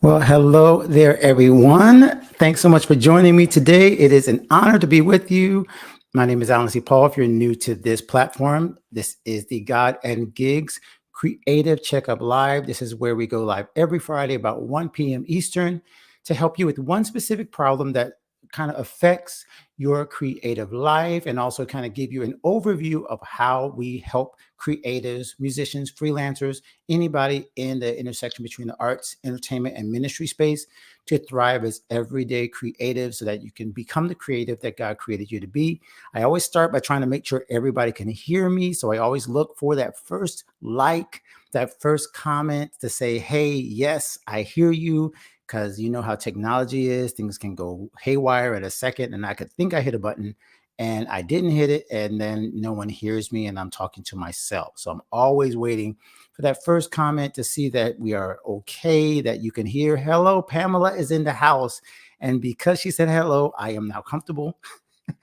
Well, hello there, everyone. Thanks so much for joining me today. It is an honor to be with you. My name is Alan C. Paul. If you're new to this platform, this is the God and Gigs Creative Checkup Live. This is where we go live every Friday about 1 p.m. Eastern to help you with one specific problem that kind of affects your creative life and also kind of give you an overview of how we help creatives, musicians, freelancers, anybody in the intersection between the arts, entertainment, and ministry space to thrive as everyday creatives so that you can become the creative that God created you to be. I always start by trying to make sure everybody can hear me. So I always look for that first like, that first comment to say, hey, yes, I hear you. Because you know how technology is, things can go haywire at a second, and I could think I hit a button and I didn't hit it, and then no one hears me and I'm talking to myself. So I'm always waiting for that first comment to see that we are okay, that you can hear. Hello, Pamela is in the house. And because she said hello, I am now comfortable.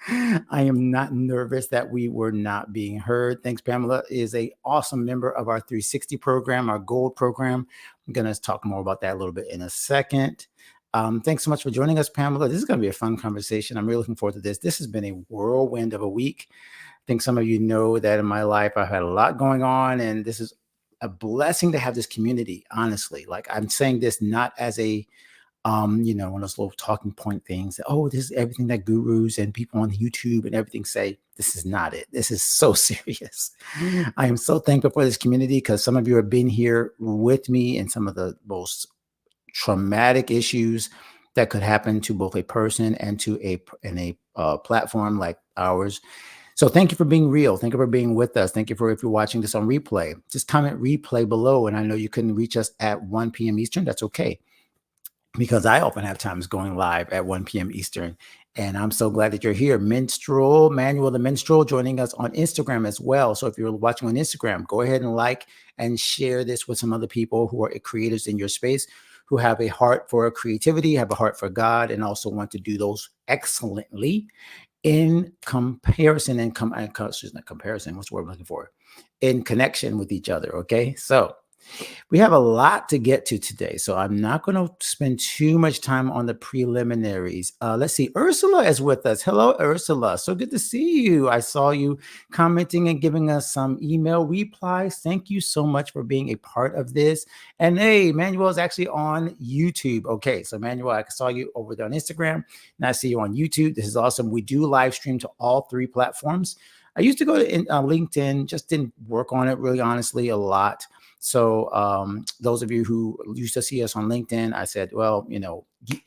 I am not nervous that we were not being heard. Thanks, Pamela is a awesome member of our 360 program, our gold program. I'm going to talk more about that a little bit in a second. Thanks so much for joining us, Pamela. This is going to be a fun conversation. I'm really looking forward to this. This has been a whirlwind of a week. I think some of you know that in my life, I've had a lot going on, and this is a blessing to have this community, honestly. Like, I'm saying this not as a one of those little talking point things that, oh, this is everything that gurus and people on YouTube and everything say. This is not it. This is so serious. I am so thankful for this community because some of you have been here with me in some of the most traumatic issues that could happen to both a person and to a platform like ours. So thank you for being real. Thank you for being with us. Thank you for if you're watching this on replay. Just comment replay below. And I know you couldn't reach us at 1 p.m. Eastern. That's okay, because I often have times going live at 1 p.m. Eastern. And I'm so glad that you're here. Minstrel, Manuel the Minstrel, joining us on Instagram as well. So if you're watching on Instagram, go ahead and like and share this with some other people who are creators in your space, who have a heart for creativity, have a heart for God, and also want to do those excellently in comparison and not comparison. What's the word I'm looking for? In connection with each other. Okay. So we have a lot to get to today, so I'm not going to spend too much time on the preliminaries. Let's see. Ursula is with us. Hello, Ursula. So good to see you. I saw you commenting and giving us some email replies. Thank you so much for being a part of this. And hey, Manuel is actually on YouTube. Okay, so Manuel, I saw you over there on Instagram, and I see you on YouTube. This is awesome. We do live stream to all three platforms. I used to go to LinkedIn, just didn't work on it really, honestly, a lot. So those of you who used to see us on LinkedIn, I said, well,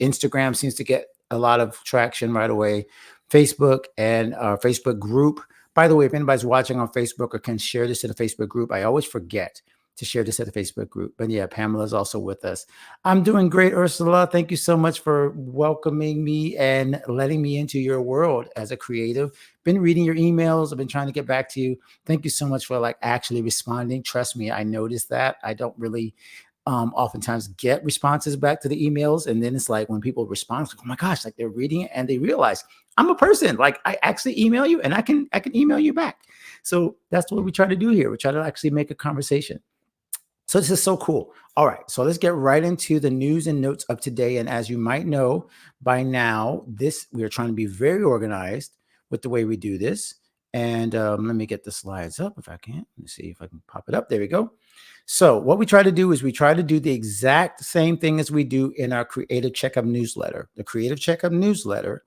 Instagram seems to get a lot of traction right away. Facebook and our Facebook group. By the way, if anybody's watching on Facebook or can share this to the Facebook group, I always forget to share this at the Facebook group. But yeah, Pamela's also with us. I'm doing great, Ursula. Thank you so much for welcoming me and letting me into your world as a creative. Been reading your emails. I've been trying to get back to you. Thank you so much for actually responding. Trust me, I noticed that. I don't really oftentimes get responses back to the emails. And then it's like when people respond, it's like, oh my gosh, like they're reading it and they realize I'm a person. Like I actually email you and I can email you back. So that's what we try to do here. We try to actually make a conversation. So this is so cool. All right, so let's get right into the news and notes of today. And as you might know by now, we are trying to be very organized with the way we do this. And let me get the slides up if I can. Let me see if I can pop it up. There we go. So what we try to do is we try to do the exact same thing as we do in our Creative Checkup newsletter. The Creative Checkup newsletter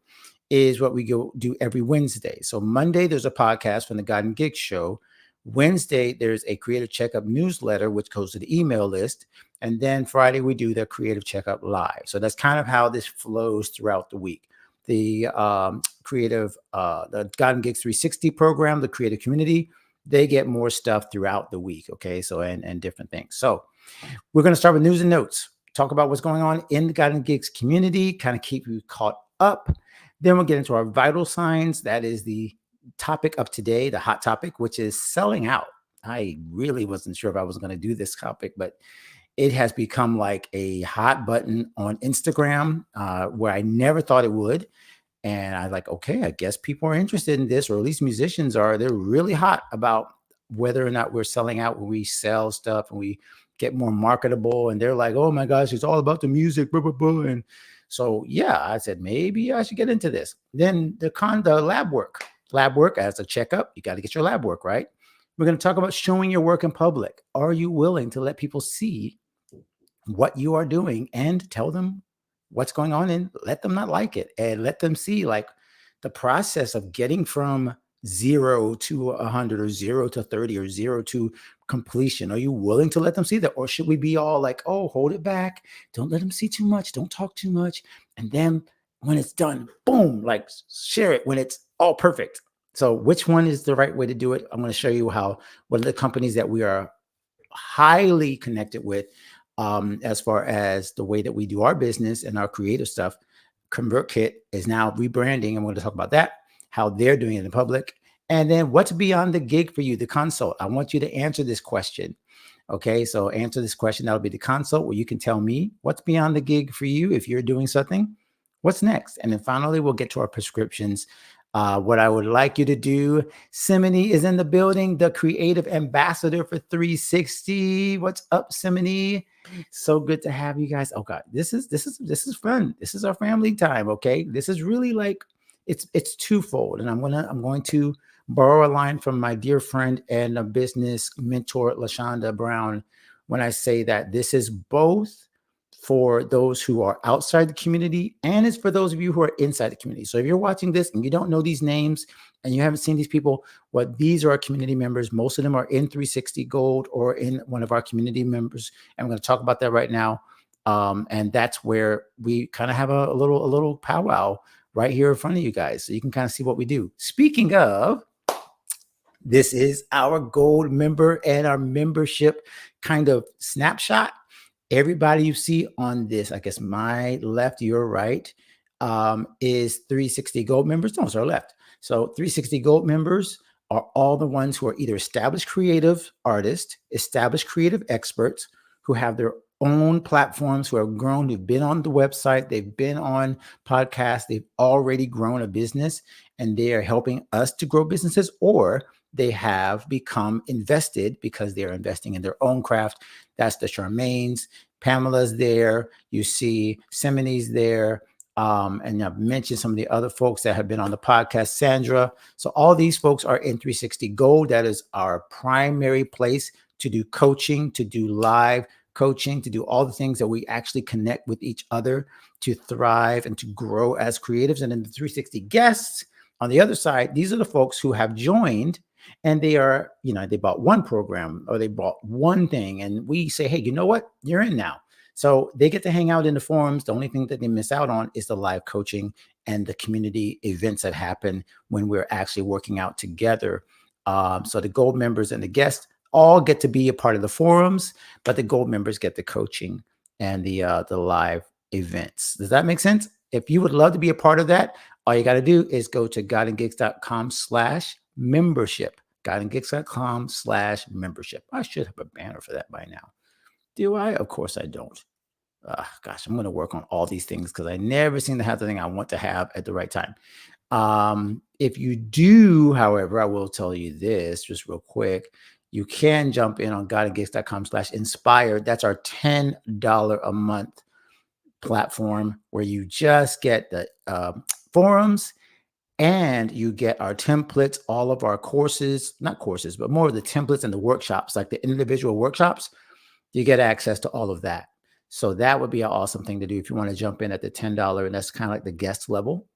is what we go do every Wednesday. So Monday, there's a podcast from the God and Gig Show. Wednesday, there's a Creative Checkup newsletter, which goes to the email list. And then Friday, we do the Creative Checkup live. So that's kind of how this flows throughout the week. The the God and Gigs 360 program, the creative community, they get more stuff throughout the week. Okay. So, and different things. So we're going to start with news and notes, talk about what's going on in the God and Gigs community, kind of keep you caught up. Then we'll get into our vital signs. That is the topic of today, the hot topic, which is selling out. I really wasn't sure if I was going to do this topic, but it has become like a hot button on Instagram where I never thought it would. And I was like, okay, I guess people are interested in this, or at least musicians are. They're really hot about whether or not we're selling out when we sell stuff and we get more marketable. And they're like, oh my gosh, it's all about the music. Blah, blah, blah. And so, yeah, I said, maybe I should get into this. Then the lab work as a checkup, you got to get your lab work, right? We're going to talk about showing your work in public. Are you willing to let people see what you are doing and tell them what's going on and let them not like it and let them see like the process of getting from 0 to 100 or 0 to 30 or 0 to completion? Are you willing to let them see that? Or should we be all like, oh, hold it back. Don't let them see too much. Don't talk too much. And then when it's done, boom, like share it when it's all perfect. So which one is the right way to do it? I'm going to show you how one of the companies that we are highly connected with, as far as the way that we do our business and our creative stuff. ConvertKit is now rebranding. I'm going to talk about that, how they're doing it in public. And then what's beyond the gig for you, the consult? I want you to answer this question. Okay, so answer this question. That'll be the consult where you can tell me what's beyond the gig for you if you're doing something. What's next? And then finally, we'll get to our prescriptions. What I would like you to do, Simony is in the building, the creative ambassador for 360. What's up, Simony? So good to have you guys. Oh God, this is fun. This is our family time. Okay, this is really like it's twofold, and I'm going to borrow a line from my dear friend and a business mentor, LaShonda Brown, when I say that this is both for those who are outside the community and it's for those of you who are inside the community. So if you're watching this and you don't know these names and you haven't seen these people, what these are our community members. Most of them are in 360 Gold or in one of our community members. And we're going to talk about that right now. And that's where we kind of have a little powwow right here in front of you guys. So you can kind of see what we do. Speaking of, this is our gold member and our membership kind of snapshot. Everybody you see on this, I guess my left, your right, is 360 Gold members. No, it's our left. So 360 Gold members are all the ones who are either established creative artists, established creative experts who have their own platforms, who have grown, who've been on the website, they've been on podcasts, they've already grown a business, and they are helping us to grow businesses, or they have become invested because they're investing in their own craft. That's the Charmaines. Pamela's there. You see Simony's there. And I've mentioned some of the other folks that have been on the podcast, Sandra. So all these folks are in 360 Gold. That is our primary place to do coaching, to do live coaching, to do all the things that we actually connect with each other to thrive and to grow as creatives. And then the 360 guests on the other side, these are the folks who have joined and they are, they bought one program or they bought one thing. And we say, hey, you know what? You're in now. So they get to hang out in the forums. The only thing that they miss out on is the live coaching and the community events that happen when we're actually working out together. So the gold members and the guests all get to be a part of the forums, but the gold members get the coaching and the live events. Does that make sense? If you would love to be a part of that, all you got to do is go to godandgigs.com/membership. godandgigs.com/membership. I should have a banner for that by now. Do I? Of course I don't. Gosh, I'm going to work on all these things because I never seem to have the thing I want to have at the right time. If you do, however, I will tell you this just real quick. You can jump in on godandgigs.com/inspired. That's our $10 a month platform where you just get the forums and you get our templates, all of our courses, not courses, but more of the templates and the workshops, like the individual workshops. You get access to all of that. So that would be an awesome thing to do if you want to jump in at the $10, and that's kind of like the guest level.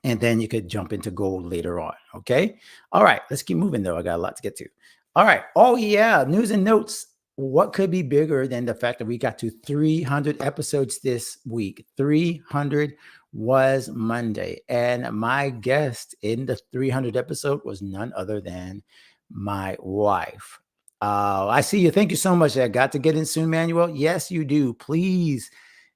And then you could jump into gold later on. Okay. All right. Let's keep moving though. I got a lot to get to. All right. Oh yeah. News and notes. What could be bigger than the fact that we got to 300 episodes this week? 300 was Monday. And my guest in the 300 episode was none other than my wife. I see you. Thank you so much. I got to get in soon, Manuel. Yes, you do. Please.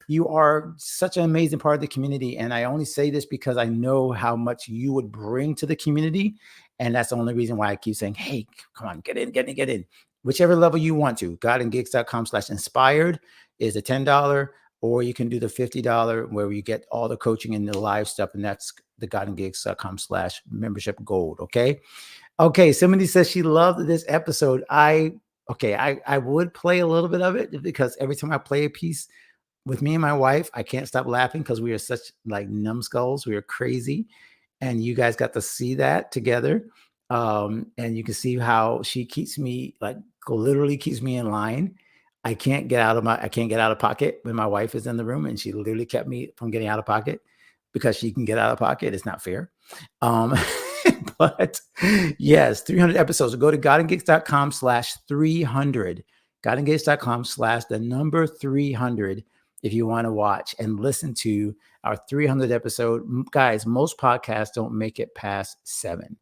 You are such an amazing part of the community. And I only say this because I know how much you would bring to the community. And that's the only reason why I keep saying, hey, come on, get in. Whichever level you want to. godandgigs.com/inspired is the $10, or you can do the $50 where you get all the coaching and the live stuff. And that's the godandgigs.com/membership gold. Okay. Okay. Somebody says she loved this episode. Okay, I would play a little bit of it because every time I play a piece with me and my wife, I can't stop laughing because we are such like numbskulls. We are crazy. And you guys got to see that together. And you can see how she keeps me like literally keeps me in line. I can't get out of pocket when my wife is in the room, and she literally kept me from getting out of pocket because she can get out of pocket. It's not fair. Um, but yes, 300 episodes. So go to godandgigs.com/300, godandgigs.com/ the number 300 if you want to watch and listen to our 300 episode. Guys, most podcasts don't make it past 7.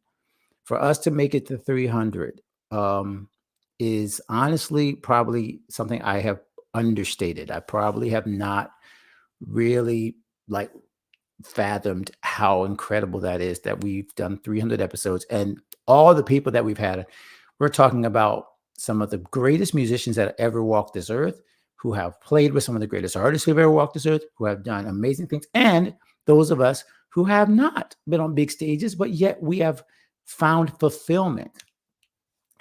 For us to make it to 300 is honestly probably something I have understated. I probably have not really like fathomed how incredible that is that we've done 300 episodes and all the people that we've had. We're talking about some of the greatest musicians that ever walked this earth, who have played with some of the greatest artists who've ever walked this earth, who have done amazing things, and those of us who have not been on big stages, but yet we have found fulfillment.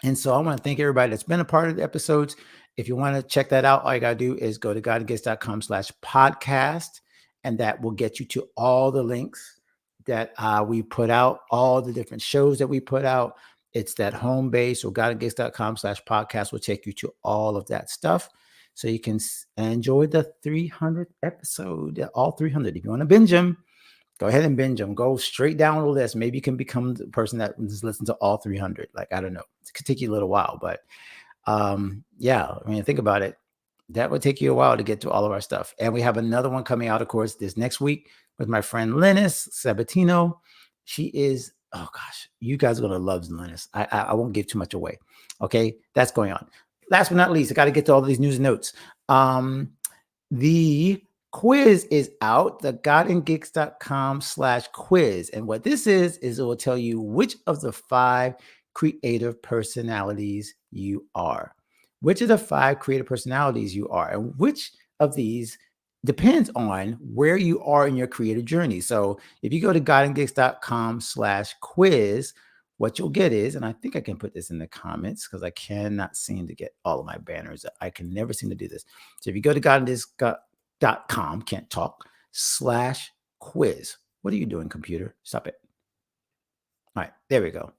And so I want to thank everybody that's been a part of the episodes. If you want to check that out, all you got to do is go to godandgigs.com/podcast, and that will get you to all the links that we put out, all the different shows that we put out. It's that home base, or godandgigs.com/podcast will take you to all of that stuff. So you can enjoy the 300th episode, all 300. If you want to binge them, go ahead and binge them. Go straight down the list. Maybe you can become the person that listens to all 300. Like, I don't know. It could take you a little while, but yeah, I mean, think about it. That would take you a while to get to all of our stuff. And we have another one coming out, of course, this next week with my friend Linus Sabatino. She is, oh gosh, you guys are going to love Linus. I won't give too much away. Okay, that's going on. Last but not least, I got to get to all these news and notes. The quiz is out, the godandgigs.com/quiz. And what this is it will tell you which of the 5 creative personalities you are. Which of the 5 creative personalities you are, and which of these depends on where you are in your creative journey. So if you go to godandgigs.com/quiz, what you'll get is, and I think I can put this in the comments because I cannot seem to get all of my banners. I can never seem to do this. So if you go to godandgigs.com, can't talk, /quiz. What are you doing, computer? Stop it. All right, there we go.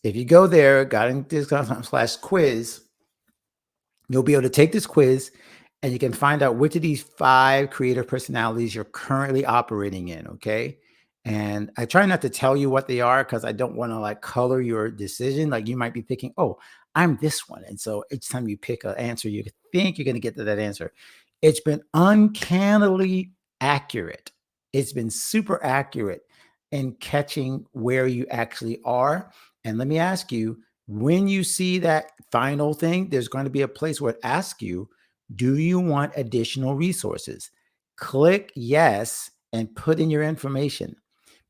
If you go there, godandgigs.com/quiz, you'll be able to take this quiz and you can find out which of these 5 creative personalities you're currently operating in. Okay. And I try not to tell you what they are because I don't want to like color your decision. Like, you might be thinking, oh, I'm this one. And so each time you pick an answer, you think you're going to get to that answer. It's been uncannily accurate. It's been super accurate in catching where you actually are. And let me ask you, when you see that final thing, there's going to be a place where it asks you, do you want additional resources? Click yes and put in your information,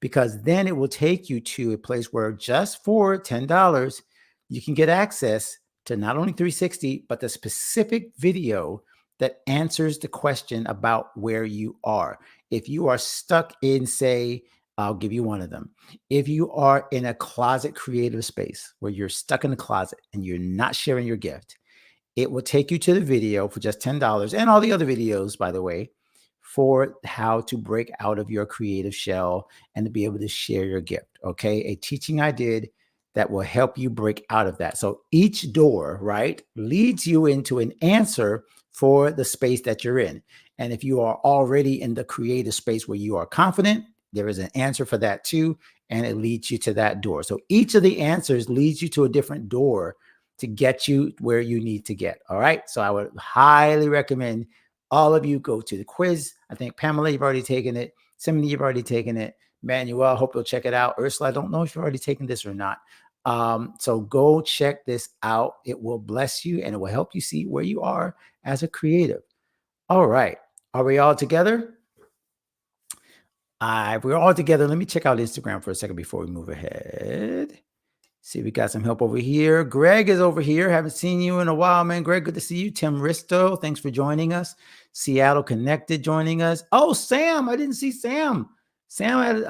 because then it will take you to a place where just for $10, you can get access to not only 360, but the specific video that answers the question about where you are. If you are stuck in, say, I'll give you one of them. If you are in a closet creative space where you're stuck in the closet and you're not sharing your gift, it will take you to the video for just $10, and all the other videos, by the way, for how to break out of your creative shell and to be able to share your gift. Okay. A teaching I did that will help you break out of that. So each door, right, leads you into an answer for the space that you're in. And if you are already in the creative space where you are confident, there is an answer for that too, and it leads you to that door. So each of the answers leads you to a different door to get you where you need to get. All right. So I would highly recommend all of you go to the quiz. I think Pamela, you've already taken it. Simony, you've already taken it. Manuel, hope you'll check it out. Ursula, I don't know if you've already taken this or not. So go check this out. It will bless you and it will help you see where you are as a creative. All right. Are we all together? We're all together. Let me check out Instagram for a second before we move ahead. See, we got some help over here. Greg is over here. Haven't seen you in a while, man. Greg, good to see you. Tim Risto, thanks for joining us. Seattle Connected joining us. Oh, Sam, I didn't see Sam. Sam had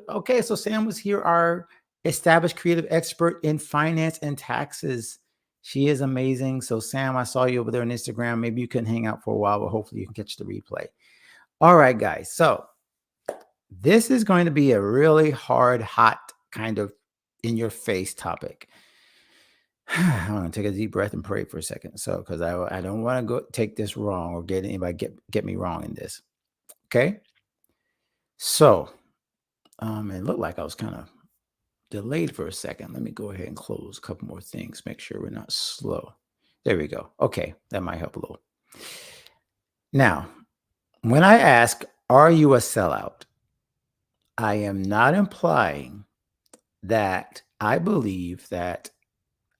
okay, so Sam was here, our established creative expert in finance and taxes. She is amazing. So Sam, I saw you over there on Instagram. Maybe you couldn't hang out for a while, but hopefully you can catch the replay. All right, guys. So this is going to be a really hard, hot kind of in your face topic. I'm going to take a deep breath and pray for a second. So, because I don't want to go take this wrong or get anybody get me wrong in this. Okay. So, it looked like I was kind of delayed for a second. Let me go ahead and close a couple more things. Make sure we're not slow. There we go. Okay. That might help a little. Now, when I ask, are you a sellout? I am not implying that I believe that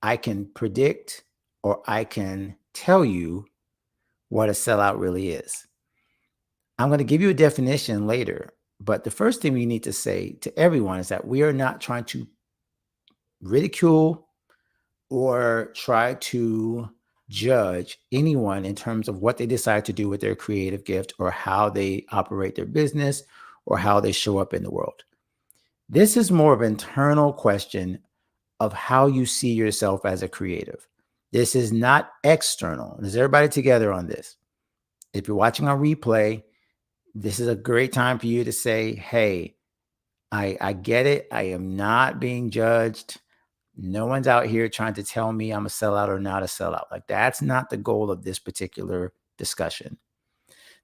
I can predict or I can tell you what a sellout really is. I'm going to give you a definition later, but the first thing we need to say to everyone is that we are not trying to ridicule or try to judge anyone in terms of what they decide to do with their creative gift or how they operate their business or how they show up in the world. This is more of an internal question of how you see yourself as a creative. This is not external. Is everybody together on this? If you're watching on replay, this is a great time for you to say, hey, I get it. I am not being judged. No one's out here trying to tell me I'm a sellout or not a sellout. Like, that's not the goal of this particular discussion.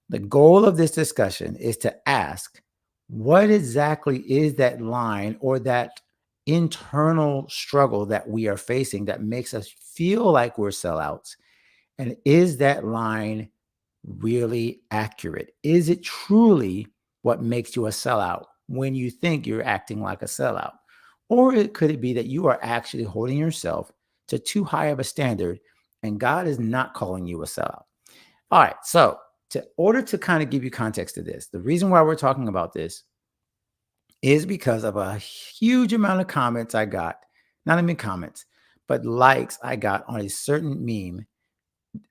The goal of this discussion is to ask, what exactly is that line or that internal struggle that we are facing that makes us feel like we're sellouts? And is that line really accurate? Is it truly what makes you a sellout when you think you're acting like a sellout? Or could it be that you are actually holding yourself to too high of a standard and God is not calling you a sellout? All right. So, in order to kind of give you context to this, the reason why we're talking about this is because of a huge amount of comments I got, not even comments, but likes I got on a certain meme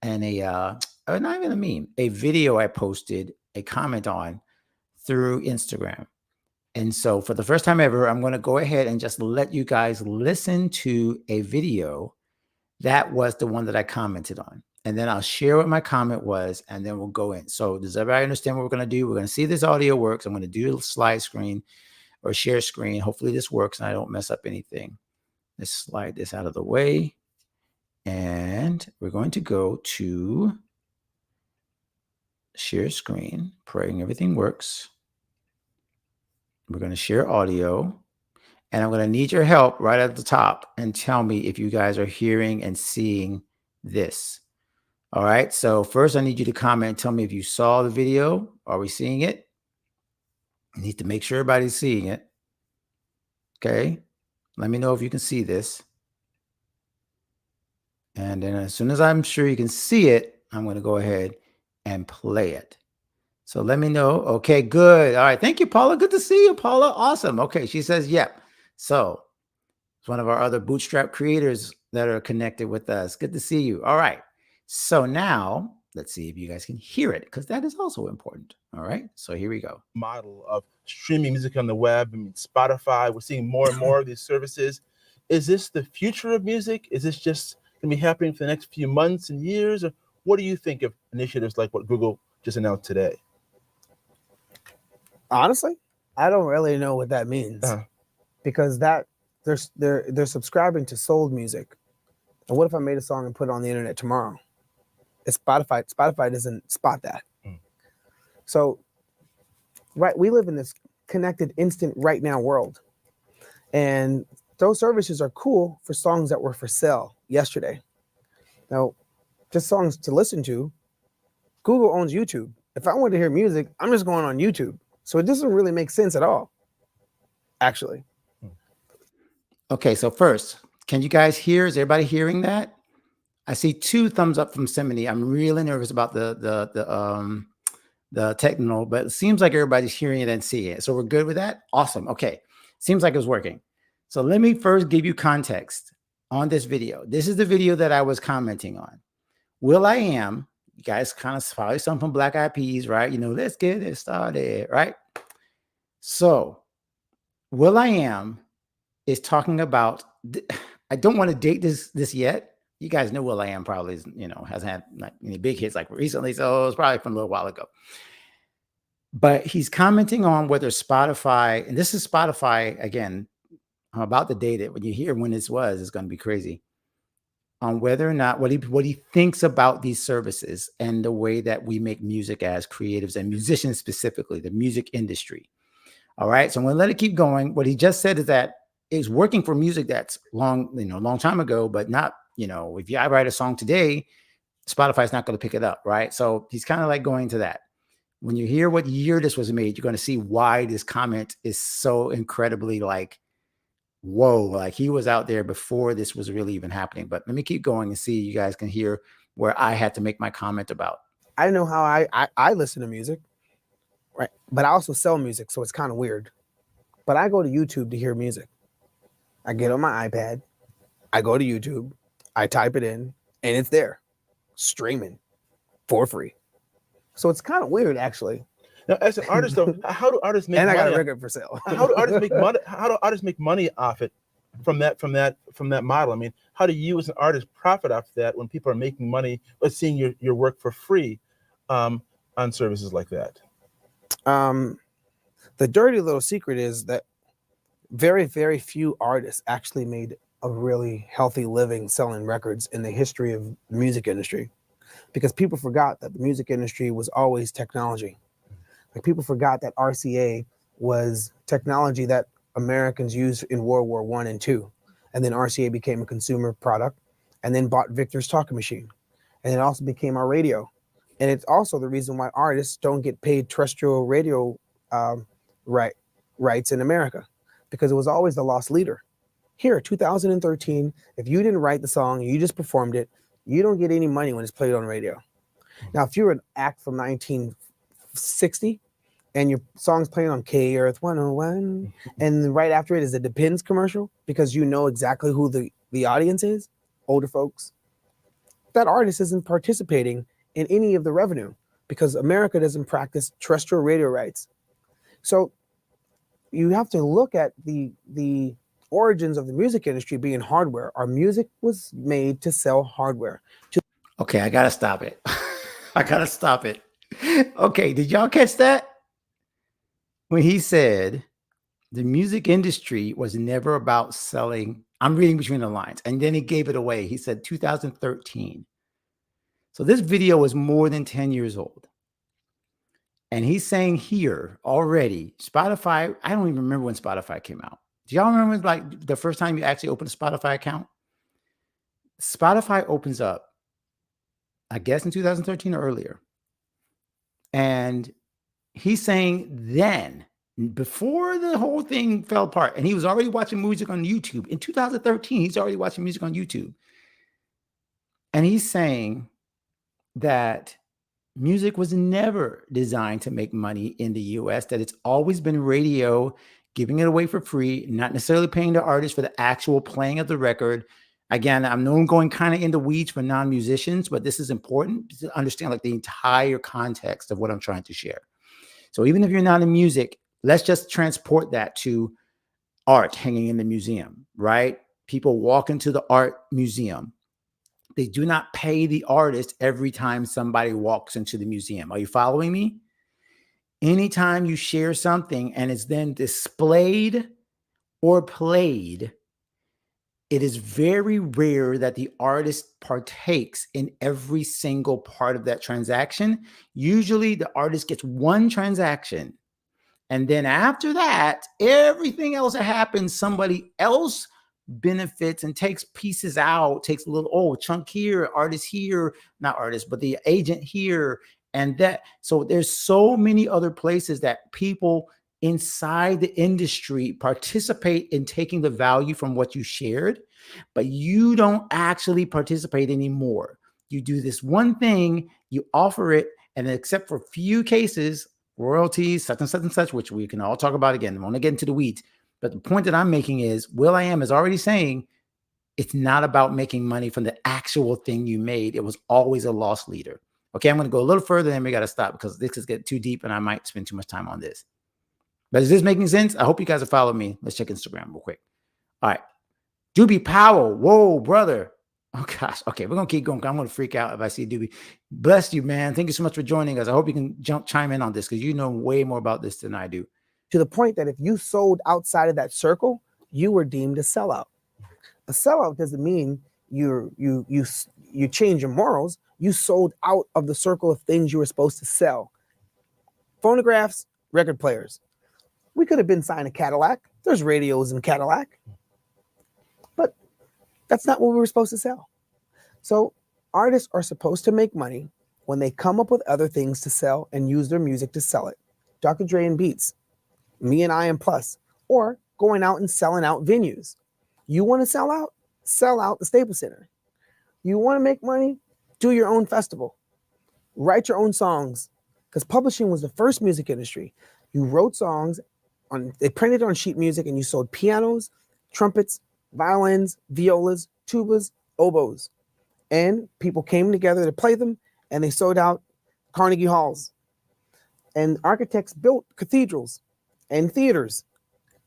and not even a meme, a video I posted a comment on through Instagram. And so for the first time ever, I'm going to go ahead and just let you guys listen to a video that was the one that I commented on. And then I'll share what my comment was, and then we'll go in. So does everybody understand what we're going to do? We're going to see this audio works. I'm going to do a slide screen or share screen. Hopefully this works and I don't mess up anything. Let's slide this out of the way. And we're going to go to share screen, praying everything works. We're going to share audio. And I'm going to need your help right at the top and tell me if you guys are hearing and seeing this. All right. So first I need you to comment and tell me if you saw the video. Are we seeing it? I need to make sure everybody's seeing it. Okay. Let me know if you can see this. And then as soon as I'm sure you can see it, I'm going to go ahead and play it. So let me know. Okay, good. All right. Thank you, Paula. Good to see you, Paula. Awesome. Okay. She says, yep. So it's one of our other Bootstrap creators that are connected with us. Good to see you. All right. So now let's see if you guys can hear it, because that is also important. All right. So here we go. Model of streaming music on the web. I mean, Spotify, we're seeing more and more of these services. Is this the future of music? Is this just going to be happening for the next few months and years? Or what do you think of initiatives like what Google just announced today? Honestly, I don't really know what that means, because that they're subscribing to sold music. And what if I made a song and put it on the internet tomorrow? It's Spotify. Spotify doesn't spot that. So, right, we live in this connected, instant, right now world, and those services are cool for songs that were for sale yesterday. Now, just songs to listen to. Google owns YouTube. If I want to hear music, I'm just going on YouTube. So it doesn't really make sense at all, actually. Okay, so first, can you guys hear? Is everybody hearing that? I see 2 thumbs up from Semini. I'm really nervous about the technical, but it seems like everybody's hearing it and seeing it. So we're good with that? Awesome. Okay. Seems like it's working. So let me first give you context on this video. This is the video that I was commenting on. will.i.am, you guys kind of probably something from Black Eyed Peas, right? You know, let's get it started, right? So will.i.am is talking about, I don't want to date this yet. you guys know will.i.am probably is, hasn't had like any big hits like recently, so it's probably from a little while ago. But he's commenting on whether Spotify, and this is Spotify again. I'm about to date it. When you hear when this was, it's going to be crazy. On whether or not what he thinks about these services and the way that we make music as creatives and musicians, specifically the music industry. All right, so I'm going to let it keep going. What he just said is that it's working for music that's long time ago, but not, if I write a song today, Spotify's not going to pick it up, right? So he's kind of like going to that. When you hear what year this was made, you're going to see why this comment is so incredibly like, whoa, like he was out there before this was really even happening. But let me keep going and see, you guys can hear where I had to make my comment about. I know how I listen to music, right? But I also sell music, so it's kind of weird. But I go to YouTube to hear music. I get on my iPad, I go to YouTube, I type it in, and it's there, streaming for free. So it's kind of weird, actually. Now, as an artist, though, how do artists make and money? I got a record for sale. How do artists make money? How do artists make money off it from that model? I mean, how do you as an artist profit off that when people are making money or seeing your work for free on services like that? The dirty little secret is that very, very few artists actually made a really healthy living selling records in the history of the music industry, because people forgot that the music industry was always technology. Like people forgot that RCA was technology that Americans used in World War I and II. And then RCA became a consumer product and then bought Victor's talking machine. And it also became our radio. And it's also the reason why artists don't get paid terrestrial radio rights in America, because it was always the lost leader. Here, 2013, if you didn't write the song, you just performed it, you don't get any money when it's played on radio. Now, if you're an act from 1960 and your song's playing on K Earth 101, and right after it is a Depends commercial, because you know exactly who the audience is, older folks, that artist isn't participating in any of the revenue because America doesn't practice terrestrial radio rights. So you have to look at the origins of the music industry being hardware. Our music was made to sell hardware. Okay, I gotta stop it. I gotta stop it. Okay, did y'all catch that? When he said the music industry was never about selling, I'm reading between the lines, and then he gave it away. He said 2013. So this video was more than 10 years old. And he's saying here already, Spotify, I don't even remember when Spotify came out. Do y'all remember like the first time you actually opened a Spotify account? Spotify opens up, I guess in 2013 or earlier. And he's saying then, before the whole thing fell apart, and he was already watching music on YouTube. In 2013, he's already watching music on YouTube. And he's saying that music was never designed to make money in the US, that it's always been radio, giving it away for free, not necessarily paying the artist for the actual playing of the record. Again, I know I'm going kind of in the weeds for non-musicians, but this is important to understand like the entire context of what I'm trying to share. So even if you're not in music, let's just transport that to art hanging in the museum, right? People walk into the art museum. They do not pay the artist every time somebody walks into the museum. Are you following me? Anytime you share something and it's then displayed or played, it is very rare that the artist partakes in every single part of that transaction. Usually the artist gets one transaction. And then after that, everything else that happens, somebody else benefits and takes pieces out, takes a little, chunk here, artist here, not artist, but the agent here and that. So there's so many other places that people inside the industry participate in taking the value from what you shared, but you don't actually participate anymore. You do this one thing, you offer it, and except for few cases, royalties, such and such and such, which we can all talk about again. I want to get into the weeds. But the point that I'm making is will.i.am is already saying it's not about making money from the actual thing you made. It was always a loss leader. Okay, I'm going to go a little further, then we got to stop because this is getting too deep and I might spend too much time on this. But is this making sense? I hope you guys are following me. Let's check Instagram real quick. All right. Doobie Powell. Whoa, brother. Oh gosh. Okay, we're gonna keep going. I'm gonna freak out if I see Doobie. Bless you, man. Thank you so much for joining us. I hope you can chime in on this because you know way more about this than I do. To the point that if you sold outside of that circle, you were deemed a sellout. A sellout doesn't mean you change your morals. You sold out of the circle of things you were supposed to sell. Phonographs, record players. We could have been signed a Cadillac. There's radios in Cadillac, but that's not what we were supposed to sell. So artists are supposed to make money when they come up with other things to sell and use their music to sell it. Dr. Dre and Beats, me and I and Plus, or going out and selling out venues. You want to sell out? Sell out the Staples Center. You want to make money? Do your own festival. Write your own songs. Because publishing was the first music industry. You wrote songs, they printed on sheet music, and you sold pianos, trumpets, violins, violas, tubas, oboes. And people came together to play them, and they sold out Carnegie Halls. And architects built cathedrals and theaters.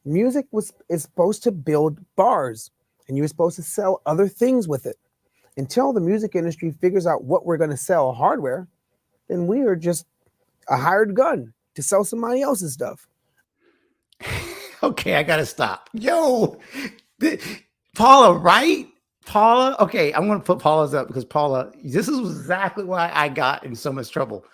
Music is supposed to build bars, and you're supposed to sell other things with it. Until the music industry figures out what we're going to sell hardware, then we are just a hired gun to sell somebody else's stuff. Okay, I gotta stop. Yo, Paula, right? Paula. Okay, I'm gonna put Paula's up because Paula, this is exactly why I got in so much trouble.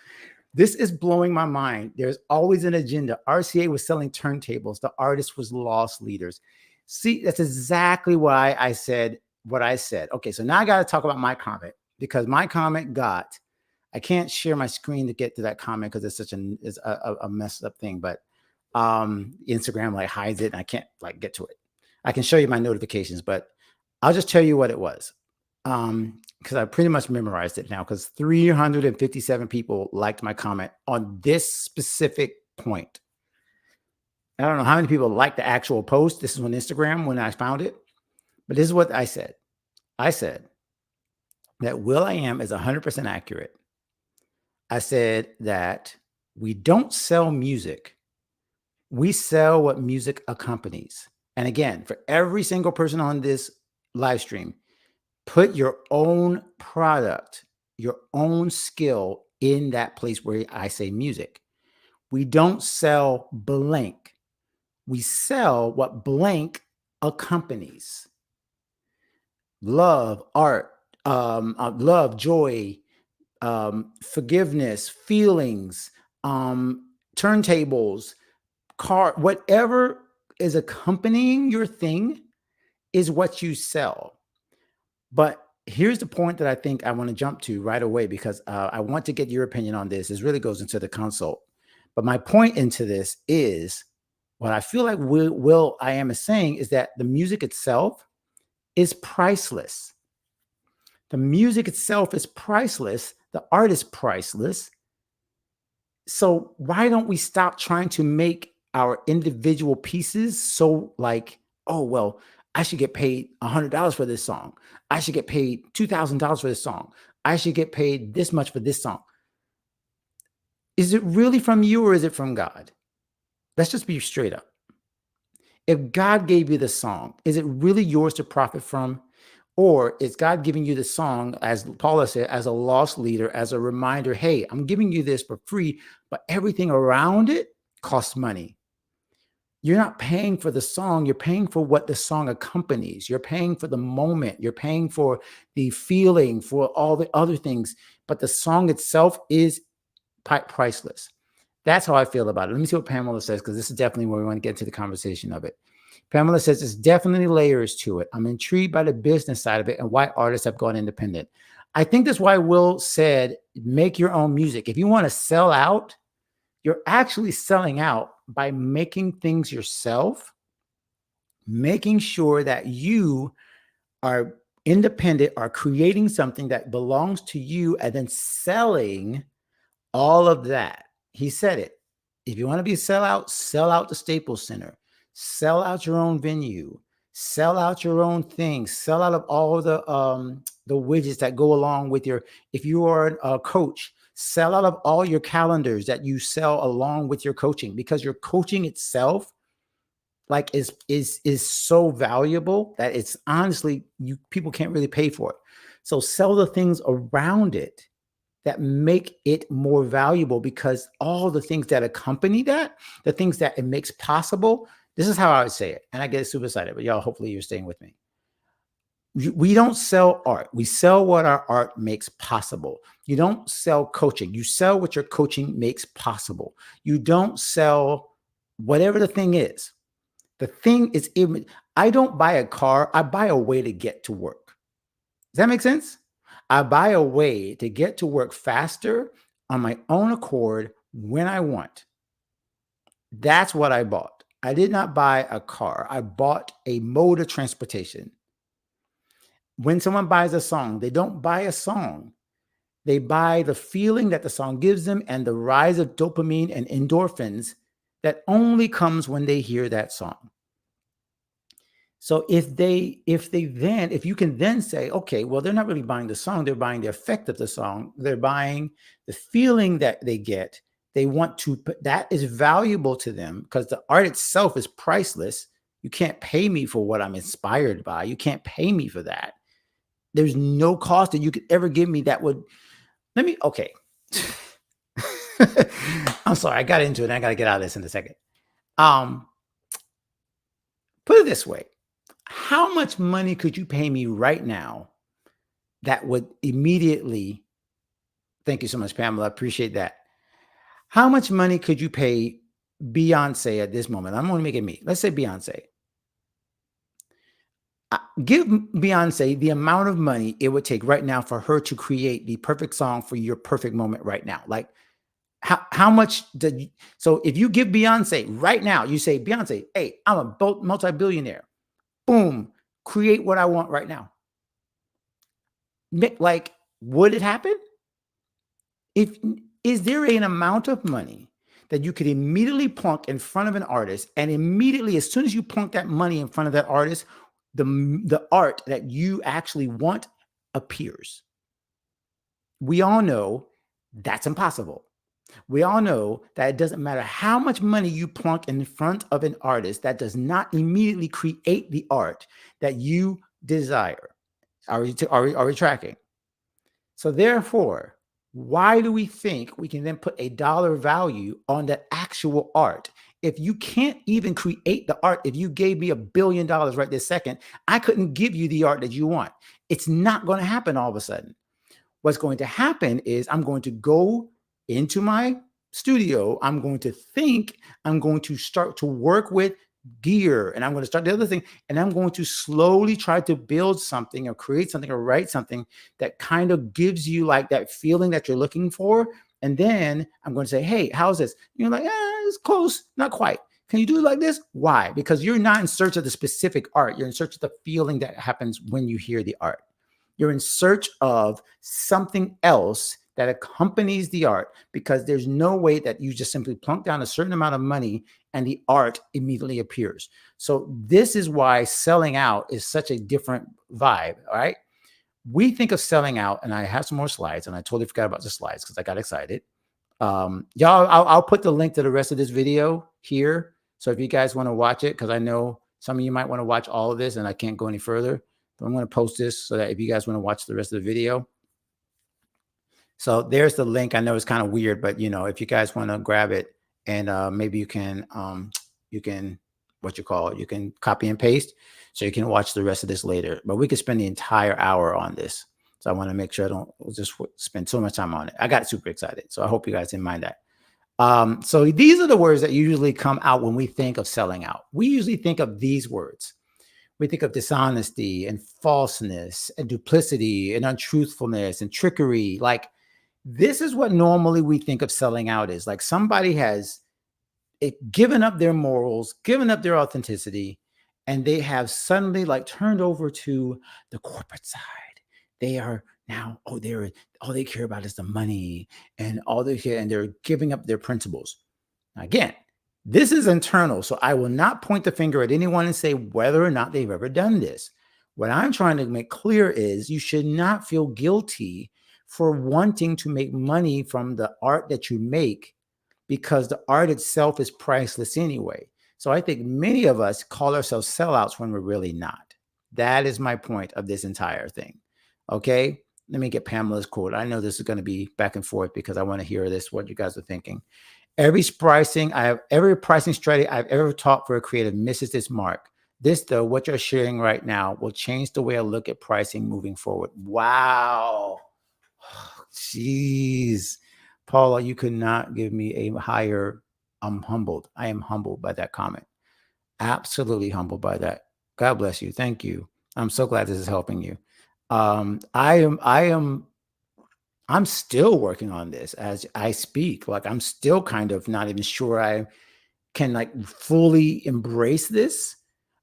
This is blowing my mind. There's always an agenda. RCA was selling turntables. The artist was loss leaders. See, that's exactly why I said what I said. Okay, so now I got to talk about my comment because my comment got, I can't share my screen to get to that comment because it's such a messed up thing, but Instagram like hides it and I can't like get to it. I can show you my notifications, but I'll just tell you what it was. Because I pretty much memorized it now because 357 people liked my comment on this specific point. I don't know how many people liked the actual post. This is on Instagram when I found it. But this is what I said. I said that will.i.am is 100% accurate. I said that we don't sell music. We sell what music accompanies. And again, for every single person on this live stream, put your own product, your own skill in that place where I say music. We don't sell blank. We sell what blank accompanies. Love, art, love, joy, forgiveness, feelings, turntables, car, whatever is accompanying your thing is what you sell. But here's the point that I think I want to jump to right away because I want to get your opinion on this. This really goes into the consult. But my point into this is what I feel like will.i.am is saying is that the music itself is priceless. The music itself is priceless. The art is priceless. So why don't we stop trying to make our individual pieces so like, oh, well, I should get paid $100 for this song. I should get paid $2,000 for this song. I should get paid this much for this song. Is it really from you or is it from God? Let's just be straight up. If God gave you the song, is it really yours to profit from? Or is God giving you the song, as Paula said, as a loss leader, as a reminder, hey, I'm giving you this for free, but everything around it costs money. You're not paying for the song. You're paying for what the song accompanies. You're paying for the moment. You're paying for the feeling, for all the other things. But the song itself is priceless. That's how I feel about it. Let me see what Pamela says, because this is definitely where we want to get to the conversation of it. Pamela says there's definitely layers to it. I'm intrigued by the business side of it and why artists have gone independent. I think that's why Will said, make your own music. If you want to sell out, you're actually selling out by making things yourself, making sure that you are independent, are creating something that belongs to you, and then selling all of that. He said it. If you want to be a sellout, sell out the Staples Center, sell out your own venue, sell out your own things, sell out of all the widgets that go along with your, if you are a coach, sell out of all your calendars that you sell along with your coaching, because your coaching itself like is so valuable that it's honestly, people can't really pay for it. So sell the things around it that make it more valuable, because all the things that accompany that, the things that it makes possible, this is how I would say it. And I get super excited, but y'all, hopefully you're staying with me. We don't sell art. We sell what our art makes possible. You don't sell coaching. You sell what your coaching makes possible. You don't sell whatever the thing is. The thing is, I don't buy a car. I buy a way to get to work. Does that make sense? I buy a way to get to work faster on my own accord when I want. That's what I bought. I did not buy a car. I bought a mode of transportation. When someone buys a song, they don't buy a song. They buy the feeling that the song gives them and the rise of dopamine and endorphins that only comes when they hear that song. So if you can then say, okay, well, they're not really buying the song, they're buying the effect of the song. They're buying the feeling that they get. They want to, that is valuable to them because the art itself is priceless. You can't pay me for what I'm inspired by. You can't pay me for that. There's no cost that you could ever give me that would, okay. I'm sorry, I got into it. I got to get out of this in a second. Put it this way. How much money could you pay me right now that would immediately, thank you so much, Pamela, I appreciate that. How much money could you pay Beyonce at this moment? I'm going to make it me. Let's say Beyonce. Give Beyonce the amount of money it would take right now for her to create the perfect song for your perfect moment right now. Like how much so if you give Beyonce right now, you say, Beyonce, hey, I'm a multi-billionaire. Boom, create what I want right now. Like, would it happen? Is there an amount of money that you could immediately plunk in front of an artist, and immediately, as soon as you plunk that money in front of that artist, the art that you actually want appears? We all know that's impossible. We all know that it doesn't matter how much money you plunk in front of an artist, that does not immediately create the art that you desire. Are we tracking? So therefore, why do we think we can then put a dollar value on that actual art? If you can't even create the art, if you gave me $1 billion right this second, I couldn't give you the art that you want. It's not going to happen all of a sudden. What's going to happen is I'm going to go into my studio. I'm going to think, I'm going to start to work with gear, and I'm going to start the other thing, and I'm going to slowly try to build something or create something or write something that kind of gives you like that feeling that you're looking for. And then I'm going to say, hey, how's this? You're like, it's close, not quite. Can you do it like this? Why? Because you're not in search of the specific art. You're in search of the feeling that happens when you hear the art. You're in search of something else that accompanies the art, because there's no way that you just simply plunk down a certain amount of money and the art immediately appears. So this is why selling out is such a different vibe. All right. We think of selling out, and I have some more slides, and I totally forgot about the slides because I got excited. Y'all, I'll put the link to the rest of this video here. So if you guys want to watch it, because I know some of you might want to watch all of this and I can't go any further, but I'm going to post this so that if you guys want to watch the rest of the video. So there's the link. I know it's kind of weird, but if you guys want to grab it, and maybe you can you can copy and paste so you can watch the rest of this later. But we could spend the entire hour on this. So I want to make sure I don't just spend so much time on it. I got super excited. So I hope you guys didn't mind that. So these are the words that usually come out when we think of selling out. We usually think of these words. We think of dishonesty and falseness and duplicity and untruthfulness and trickery. Like, this is what normally we think of selling out is. Like, somebody has given up their morals, given up their authenticity, and they have suddenly like turned over to the corporate side. They are now, all they care about is the money, and all they care, and they're giving up their principles. Again, this is internal, so I will not point the finger at anyone and say whether or not they've ever done this. What I'm trying to make clear is you should not feel guilty for wanting to make money from the art that you make, because the art itself is priceless anyway. So I think many of us call ourselves sellouts when we're really not. That is my point of this entire thing. Okay. Let me get Pamela's quote. I know this is going to be back and forth because I want to hear this, what you guys are thinking. Every pricing strategy I've ever taught for a creative misses this mark. This, though, what you're sharing right now will change the way I look at pricing moving forward. Wow. Jeez. Paula, you could not give me a higher. I'm humbled. I am humbled by that comment. Absolutely humbled by that. God bless you. Thank you. I'm so glad this is helping you. I'm still working on this as I speak. Like, I'm still kind of not even sure I can like fully embrace this.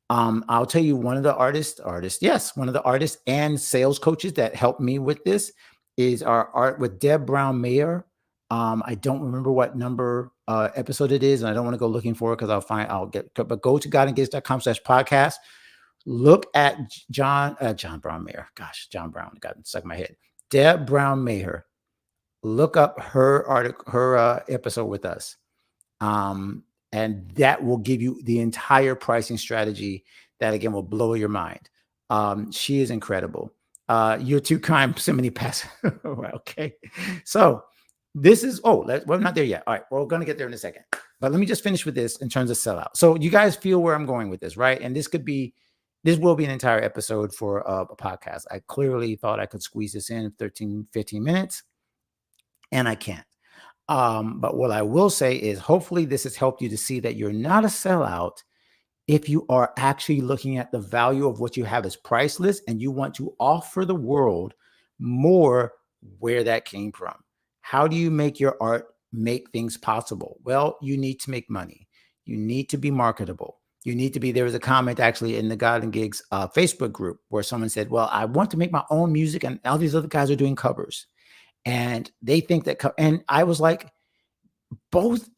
I'll tell you, one of the artists, one of the artists and sales coaches that helped me with this is our art with Deb Brown Mayer. I don't remember what number episode it is, and I don't want to go looking for it because but go to godandgigs.com/podcast. Look at John Brown Mayer. Gosh, John Brown got stuck in my head. Deb Brown Mayer. Look up her article, her episode with us. And that will give you the entire pricing strategy that, again, will blow your mind. She is incredible. You're too kind, Simony Pass. Okay. So this is, we're not there yet. All right. We're going to get there in a second. But let me just finish with this in terms of Sellout. So you guys feel where I'm going with this, right? And this will be an entire episode for a podcast. I clearly thought I could squeeze this in 13, 15 minutes, and I can't. But what I will say is hopefully this has helped you to see that you're not a sellout if you are actually looking at the value of what you have as priceless and you want to offer the world more where that came from. How do you make your art make things possible? Well, you need to make money. You need to be marketable. There was a comment actually in the God and Gigs Facebook group where someone said, well, I want to make my own music and all these other guys are doing covers. And they think that, and I was like, both.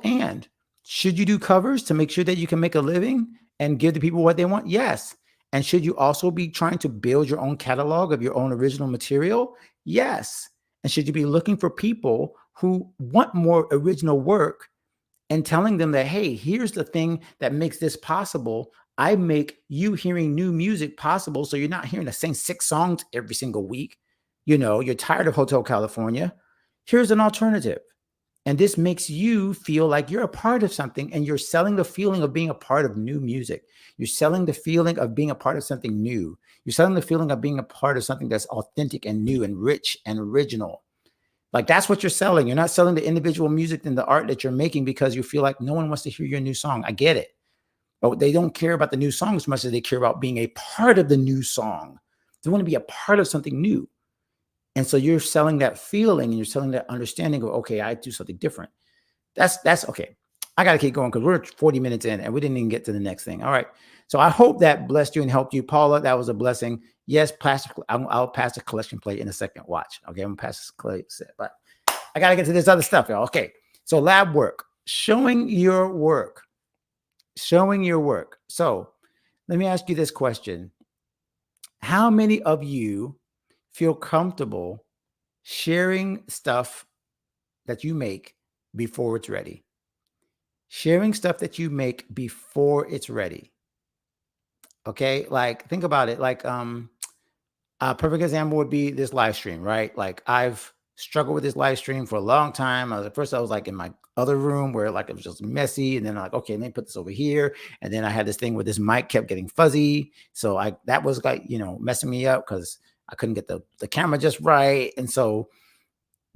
And should you do covers to make sure that you can make a living and give the people what they want? Yes. And should you also be trying to build your own catalog of your own original material? Yes. And should you be looking for people who want more original work and telling them that, hey, here's the thing that makes this possible. I make you hearing new music possible. So you're not hearing the same 6 songs every single week. You're tired of Hotel California. Here's an alternative. And this makes you feel like you're a part of something, and you're selling the feeling of being a part of new music. You're selling the feeling of being a part of something new. You're selling the feeling of being a part of something that's authentic and new and rich and original. Like, that's what you're selling. You're not selling the individual music and the art that you're making because you feel like no one wants to hear your new song. I get it. But they don't care about the new song as much as they care about being a part of the new song. They want to be a part of something new. And so you're selling that feeling and you're selling that understanding of, okay, I do something different. That's okay. I got to keep going because we're 40 minutes in and we didn't even get to the next thing. All right. So I hope that blessed you and helped you. Paula, that was a blessing. Yes, I'll pass the collection plate in a second. Watch. Okay, I'm going to pass this plate. But I got to get to this other stuff, y'all. Okay. So lab work, showing your work. So let me ask you this question. How many of you feel comfortable sharing stuff that you make before it's ready? Sharing stuff that you make before it's ready. Okay, like think about it. Like a perfect example would be this live stream, right? Like I've struggled with this live stream for a long time. At first I was like in my other room where like it was just messy, and then I'm like, okay, let me put this over here. And then I had this thing where this mic kept getting fuzzy. So that was like, messing me up because I couldn't get the camera just right. And so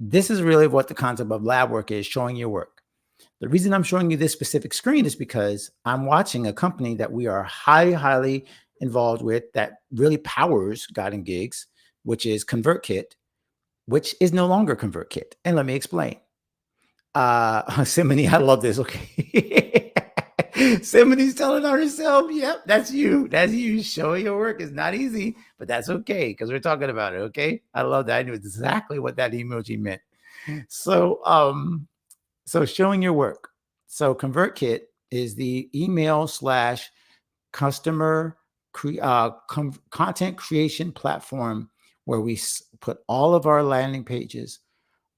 this is really what the concept of lab work is, showing your work. The reason I'm showing you this specific screen is because I'm watching a company that we are highly, highly involved with that really powers God and Gigs, which is ConvertKit, which is no longer ConvertKit. And let me explain. Simony, I love this. Okay. Simony's telling on herself, yep, that's you. That's you. Showing your work is not easy, but that's okay because we're talking about it. Okay. I love that. I knew exactly what that emoji meant. So showing your work. So ConvertKit is the email / customer content creation platform where we put all of our landing pages,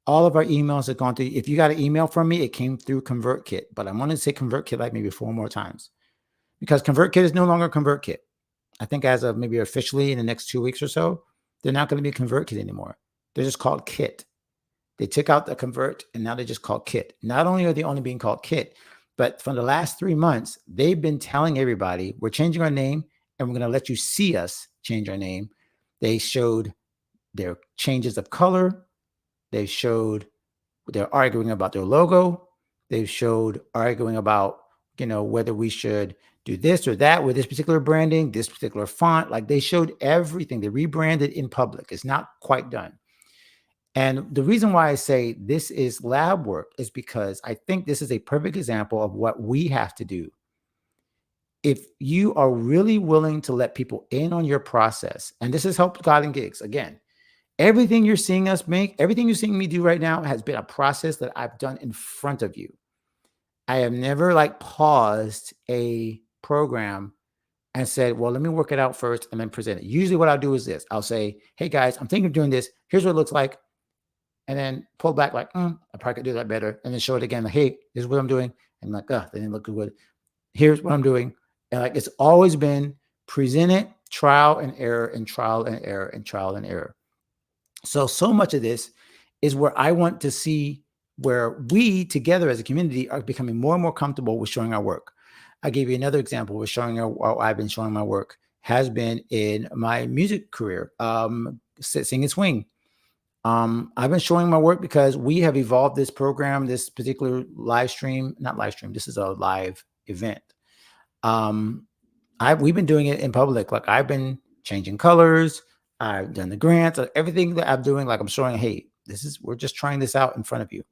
all of our emails have gone through. If you got an email from me, it came through ConvertKit, but I want to say ConvertKit like maybe 4 more times because ConvertKit is no longer ConvertKit. I think as of maybe officially in the next 2 weeks or so, they're not going to be ConvertKit anymore. They're just called Kit. They took out the Convert and now they're just called Kit. Not only are they only being called Kit, but for the last 3 months, they've been telling everybody, we're changing our name and we're going to let you see us change our name. They showed their changes of color. They showed they're arguing about their logo. They showed arguing about, whether we should do this or that with this particular branding, this particular font. Like they showed everything. They rebranded in public. It's not quite done. And the reason why I say this is lab work is because I think this is a perfect example of what we have to do. If you are really willing to let people in on your process, and this has helped God and Gigs, again, everything you're seeing us make, everything you're seeing me do right now has been a process that I've done in front of you. I have never paused a program and said, well, let me work it out first and then present it. Usually what I'll do is this. I'll say, hey guys, I'm thinking of doing this. Here's what it looks like. And then pull back I probably could do that better. And then show it again. Hey, this is what I'm doing. And they didn't look good. Here's what I'm doing. And it's always been present it, trial and error and trial and error and trial and error. So much of this is where I want to see where we together as a community are becoming more and more comfortable with showing our work. I gave you another example with showing I've been showing my work has been in my music career, Sing and Swing. I've been showing my work because we have evolved this program, this particular not live stream. This is a live event. We've been doing it in public. I've been changing colors. I've done the grants, everything that I'm doing. I'm showing, hey, we're just trying this out in front of you.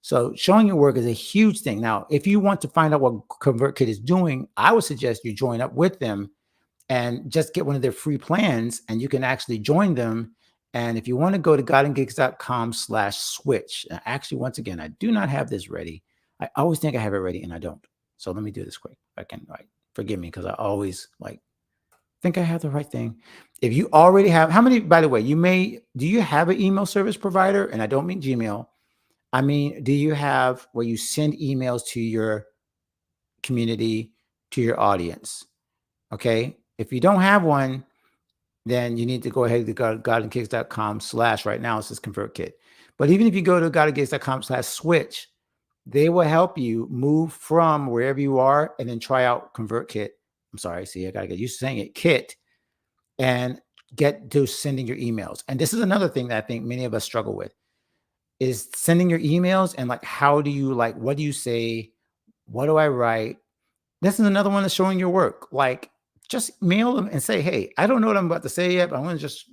So showing your work is a huge thing. Now, if you want to find out what ConvertKit is doing, I would suggest you join up with them and just get one of their free plans, and you can actually join them. And if you want to go to godandgigs.com/switch, actually, once again, I do not have this ready. I always think I have it ready and I don't. So let me do this quick. I can, forgive me, because I always think I have the right thing. If you already have, how many, by the way, do you have an email service provider? And I don't mean Gmail. I mean, do you have where you send emails to your community, to your audience? Okay. If you don't have one, then you need to go ahead to godandgigs.com/ right now it says ConvertKit. But even if you go to godandgigs.com/switch, they will help you move from wherever you are and then try out ConvertKit. I'm sorry, see, I got to get used to saying it, Kit, and get to sending your emails. And this is another thing that I think many of us struggle with is sending your emails and how do you what do you say? What do I write? This is another one that's showing your work. Just mail them and say, hey, I don't know what I'm about to say yet, but I'm going to just,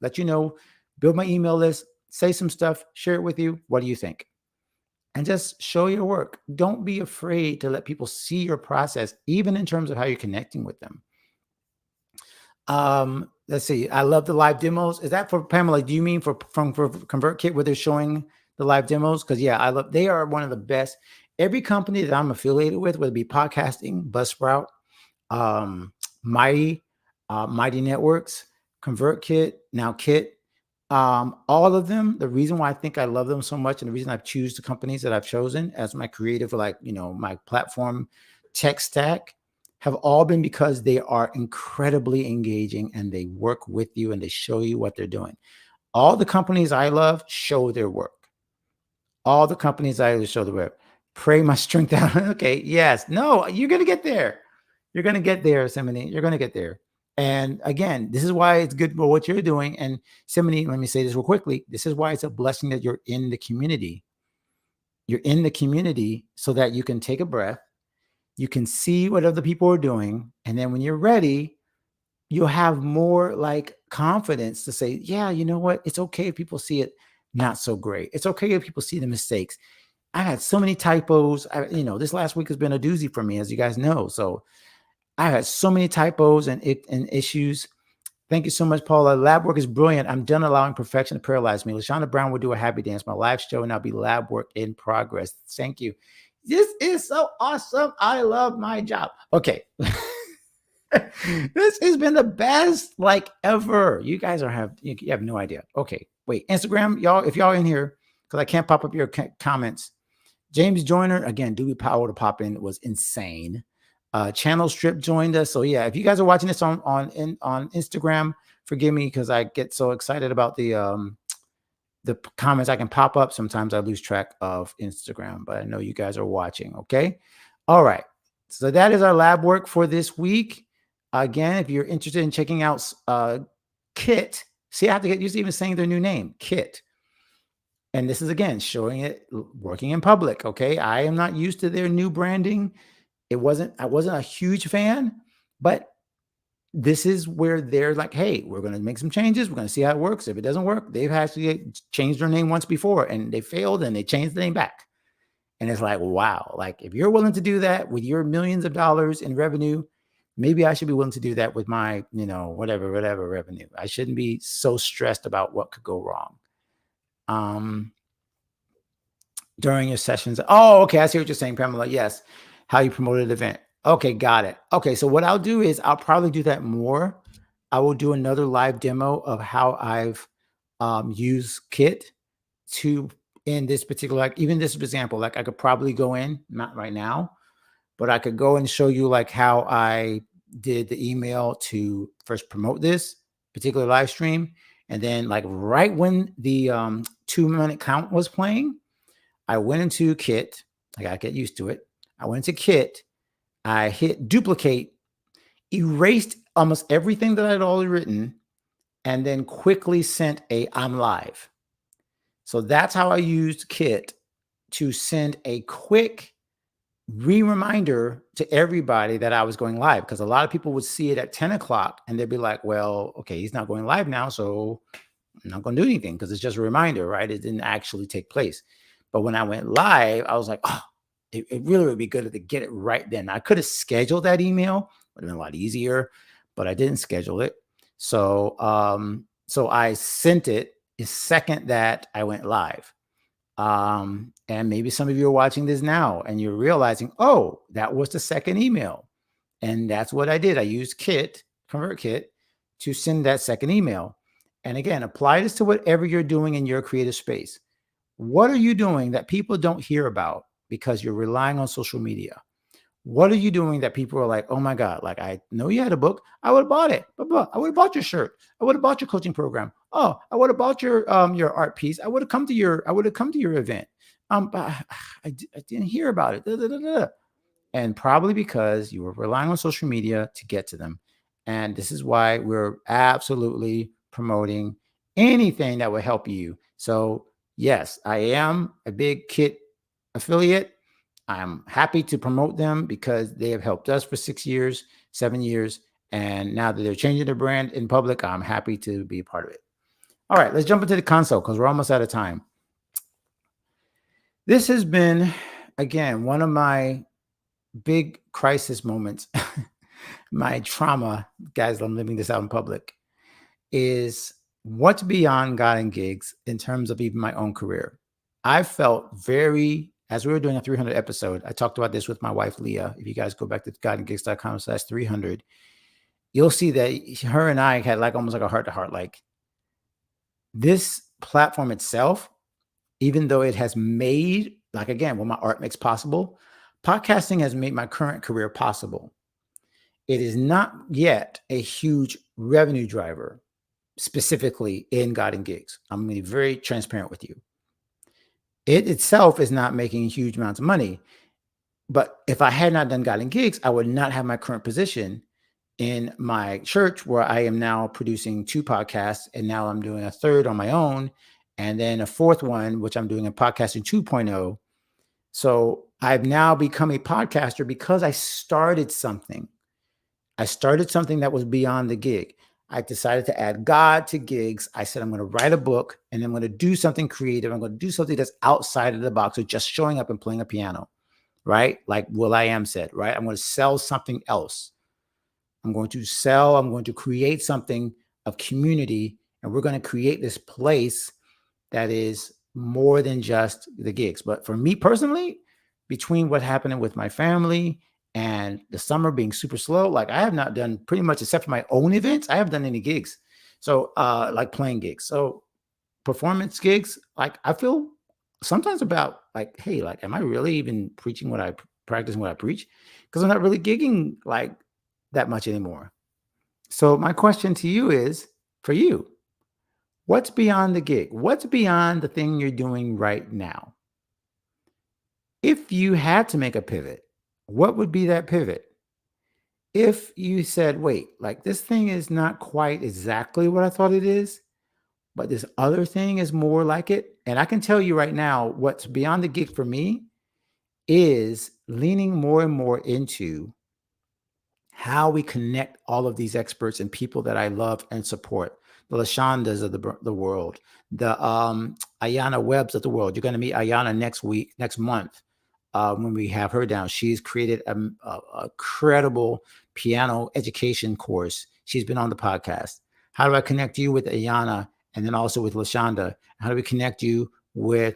let you know, build my email list, say some stuff, share it with you. What do you think? And just show your work. Don't be afraid to let people see your process, even in terms of how you're connecting with them. Let's see. I love the live demos. Is that for Pamela? Do you mean for ConvertKit where they're showing the live demos? Because they are one of the best. Every company that I'm affiliated with, whether it be podcasting, Buzzsprout, Mighty Networks, ConvertKit, now Kit, all of them. The reason why I think I love them so much, and the reason I've chosen the companies that I've chosen as my creative, my platform tech stack, have all been because they are incredibly engaging and they work with you and they show you what they're doing. All the companies I love show their work. All the companies I show their work. Pray my strength out. Okay. Yes. No, you're going to get there. You're going to get there, Simone. You're going to get there. And again, this is why it's good for what you're doing. And Simone, let me say this real quickly. This is why it's a blessing that you're in the community. You're in the community so that you can take a breath. You can see what other people are doing. And then when you're ready, you'll have more confidence to say, yeah, you know what? It's okay if people see it not so great. It's okay if people see the mistakes. I had so many typos. This last week has been a doozy for me, as you guys know. So I had so many typos and issues. Thank you so much, Paula. Lab work is brilliant. I'm done allowing perfection to paralyze me. LaShonda Brown will do a happy dance. My live show will now be lab work in progress. Thank you. This is so awesome. I love my job. Okay. This has been the best ever. You guys you have no idea. Okay. Wait, Instagram, y'all, if y'all in here, because I can't pop up your comments. James Joyner, again, Doobie Powell to pop in was insane. Channel Strip joined us. So yeah, if you guys are watching this on Instagram, Forgive me because I get so excited about the comments I can pop up. Sometimes I lose track of Instagram, but I know you guys are watching. Okay. All right. So that is our lab work for this week. Again, if you're interested in checking out Kit, see, I have to get used to even saying their new name, Kit. And this is again showing it working in public. Okay. I am not used to their new branding. I wasn't a huge fan, but this is where they're like, hey, we're going to make some changes. We're going to see how it works. If it doesn't work, they've actually changed their name once before and they failed and they changed the name back. And it's like, wow, like if you're willing to do that with your millions of dollars in revenue, maybe I should be willing to do that with my, whatever revenue. I shouldn't be so stressed about what could go wrong. During your sessions. Oh, okay. I see what you're saying, Pamela. Yes. How you promoted an event. Okay. Got it. Okay. So what I'll do is I'll probably do that more. I will do another live demo of how I've used Kit to in this particular, like even this example, like I could probably go in, not right now, but I could go and show you like how I did the email to first promote this particular live stream. And then like right when the 2-minute count was playing, I went into Kit. I got to get used to it. I went into Kit. I hit duplicate, erased almost everything that I'd already written, and then quickly sent a I'm live. So that's how I used Kit to send a quick reminder to everybody that I was going live, because a lot of people would see it at 10 o'clock and they'd be like, well, okay, he's not going live now, so I'm not going to do anything because it's just a reminder, right? It didn't actually take place. But when I went live, I was like, oh, it really would be good to get it right then. I could have scheduled that email, would have been a lot easier, but I didn't schedule it. So, so I sent it the second that I went live. And maybe some of you are watching this now and you're realizing, oh, that was the second email. And that's what I did. I used ConvertKit to send that second email. And again, apply this to whatever you're doing in your creative space. What are you doing that people don't hear about because you're relying on social media? What are you doing that people are like, oh my God, like I know you had a book. I would have bought it. I would have bought your shirt. I would have bought your coaching program. Oh, I would have bought your art piece. I would have come to your event. But I didn't hear about it. Da, da, da, da. And probably because you were relying on social media to get to them. And this is why we're absolutely promoting anything that will help you. So yes, I am a big Kit affiliate. I'm happy to promote them because they have helped us for 6 years, 7 years. And now that they're changing their brand in public, I'm happy to be a part of it. All right, let's jump into the console because we're almost out of time. This has been, again, one of my big crisis moments. My trauma, guys, I'm living this out in public, is what's beyond God and gigs in terms of even my own career. I felt as we were doing a 300 episode, I talked about this with my wife, Leah. If you guys go back to godandgigs.com/300, you'll see that her and I had like almost like a heart to heart. Like this platform itself, even though it has made, like again, what my art makes possible, podcasting has made my current career possible. It is not yet a huge revenue driver, specifically in God and Gigs. I'm going to be very transparent with you. It itself is not making huge amounts of money. But if I had not done God and Gigs, I would not have my current position in my church where I am now producing 2 podcasts. And now I'm doing a third on my own. And then a fourth one, which I'm doing a podcasting 2.0. So I've now become a podcaster because I started something. I started something that was beyond the gig. I decided to add God to gigs. I said, I'm going to write a book and I'm going to do something creative. I'm going to do something that's outside of the box of just showing up and playing a piano, right? Like will.i.am said, right? I'm going to sell something else. I'm going to create something of community, and we're going to create this place that is more than just the gigs. But for me personally, between what happened with my family and the summer being super slow, like I have not done pretty much, except for my own events, I haven't done any gigs. So like playing gigs. So performance gigs, like I feel sometimes about like, hey, like, am I really even practicing what I preach? Because I'm not really gigging like that much anymore. So my question to you is, for you. What's beyond the gig? What's beyond the thing you're doing right now? If you had to make a pivot, what would be that pivot? If you said, wait, like this thing is not quite exactly what I thought it is, but this other thing is more like it. And I can tell you right now, what's beyond the gig for me is leaning more and more into how we connect all of these experts and people that I love and support. The Lashandas of the world, the Ayana Webbs of the world. You're going to meet Ayana next month when we have her down. She's created a credible piano education course. She's been on the podcast. How do I connect you with Ayana and then also with Lashanda? How do we connect you with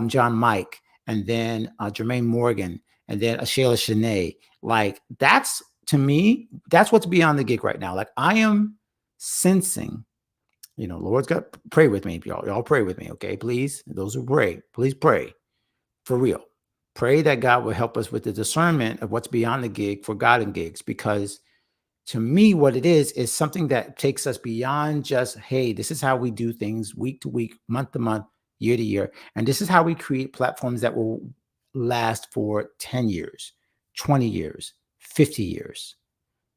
John Mike and then Jermaine Morgan and then Ashayla Shanae? Like that's, to me, that's what's beyond the gig right now. Like I am sensing, Lord's got pray with me, y'all. Y'all pray with me, okay? Please, those who pray, please pray for real. Pray that God will help us with the discernment of what's beyond the gig for God and gigs, because to me, what it is something that takes us beyond just, hey, this is how we do things week to week, month to month, year to year. And this is how we create platforms that will last for 10 years, 20 years, 50 years.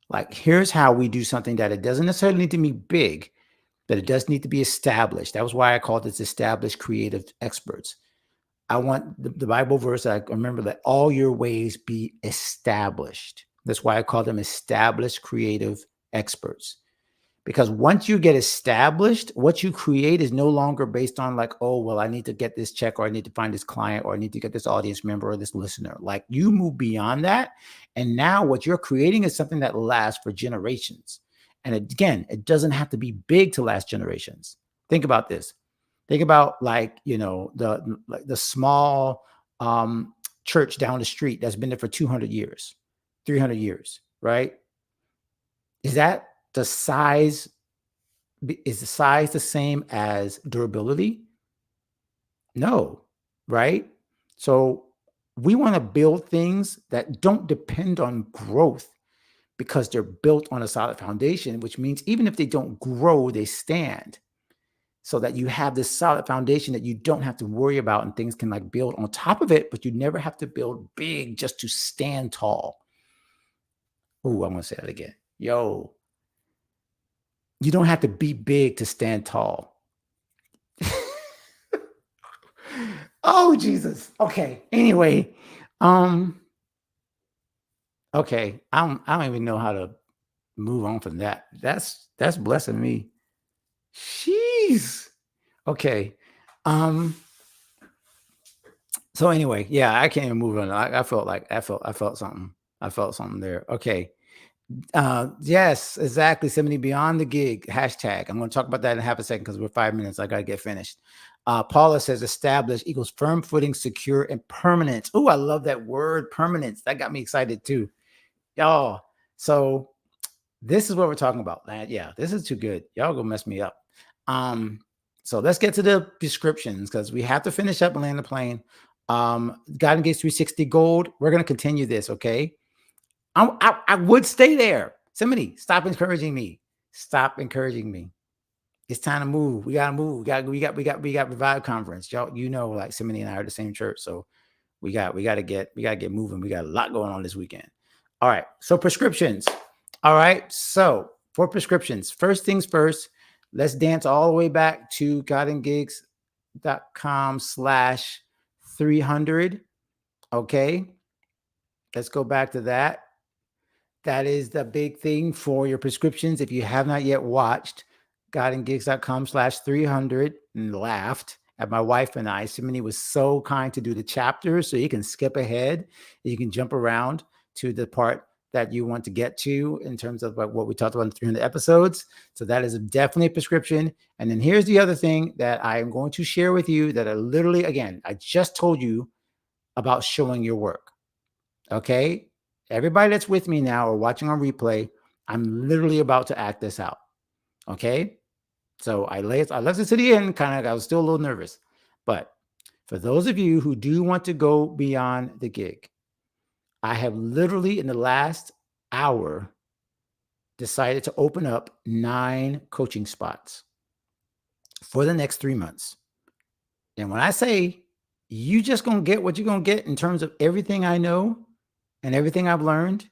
Like, here's how we do something that it doesn't necessarily need to be big, but it does need to be established. That was why I called this established creative experts. I want the Bible verse. I remember that all your ways be established. That's why I call them established creative experts. Because once you get established, what you create is no longer based on like, oh, well, I need to get this check, or I need to find this client, or I need to get this audience member or this listener. Like you move beyond that. And now what you're creating is something that lasts for generations. And again, it doesn't have to be big to last generations. Think about this. Think about like, the small church down the street that's been there for 200 years, 300 years, right? Is that the size? Is the size the same as durability? No, right? So we want to build things that don't depend on growth because they're built on a solid foundation, which means even if they don't grow, they stand. So that you have this solid foundation that you don't have to worry about, and things can like build on top of it, but you never have to build big just to stand tall. Oh, I'm going to say that again. Yo, you don't have to be big to stand tall. Oh, Jesus. Okay. Anyway, okay. I don't even know how to move on from that. That's blessing me. Jeez. Okay. So anyway, yeah, I can't even move on. I felt something. I felt something there. Okay. Yes, exactly. 70 beyond the gig hashtag. I'm going to talk about that in half a second because we're 5 minutes. I got to get finished. Paula says established equals firm footing, secure, and permanent. Oh, I love that word, permanence. That got me excited too. Y'all. So this is what we're talking about. Yeah, this is too good. Y'all gonna mess me up. So let's get to the descriptions because we have to finish up and land the plane. God Engage 360 Gold. We're gonna continue this, okay? I would stay there. Somebody stop encouraging me. Stop encouraging me. It's time to move. We gotta move. We got Revive Conference. Y'all, like Simony and I are the same church, so we gotta get moving. We got a lot going on this weekend. All right. So prescriptions. All right. So for prescriptions, first things first, let's dance all the way back to godandgigs.com/300. Okay. Let's go back to that. That is the big thing for your prescriptions. If you have not yet watched godandgigs.com/300 and laughed at my wife and I, Simony was so kind to do the chapters so you can skip ahead. You can jump around to the part that you want to get to in terms of like what we talked about in 300 episodes. So that is definitely a prescription. And then here's the other thing that I am going to share with you that I just told you about showing your work. Okay. Everybody that's with me now or watching on replay, I'm literally about to act this out. Okay. So I left it to the end, I was still a little nervous. But for those of you who do want to go beyond the gig, I have literally in the last hour decided to open up 9 coaching spots for the next 3 months. And when I say you just going to get what you're going to get in terms of everything I know and everything I've learned,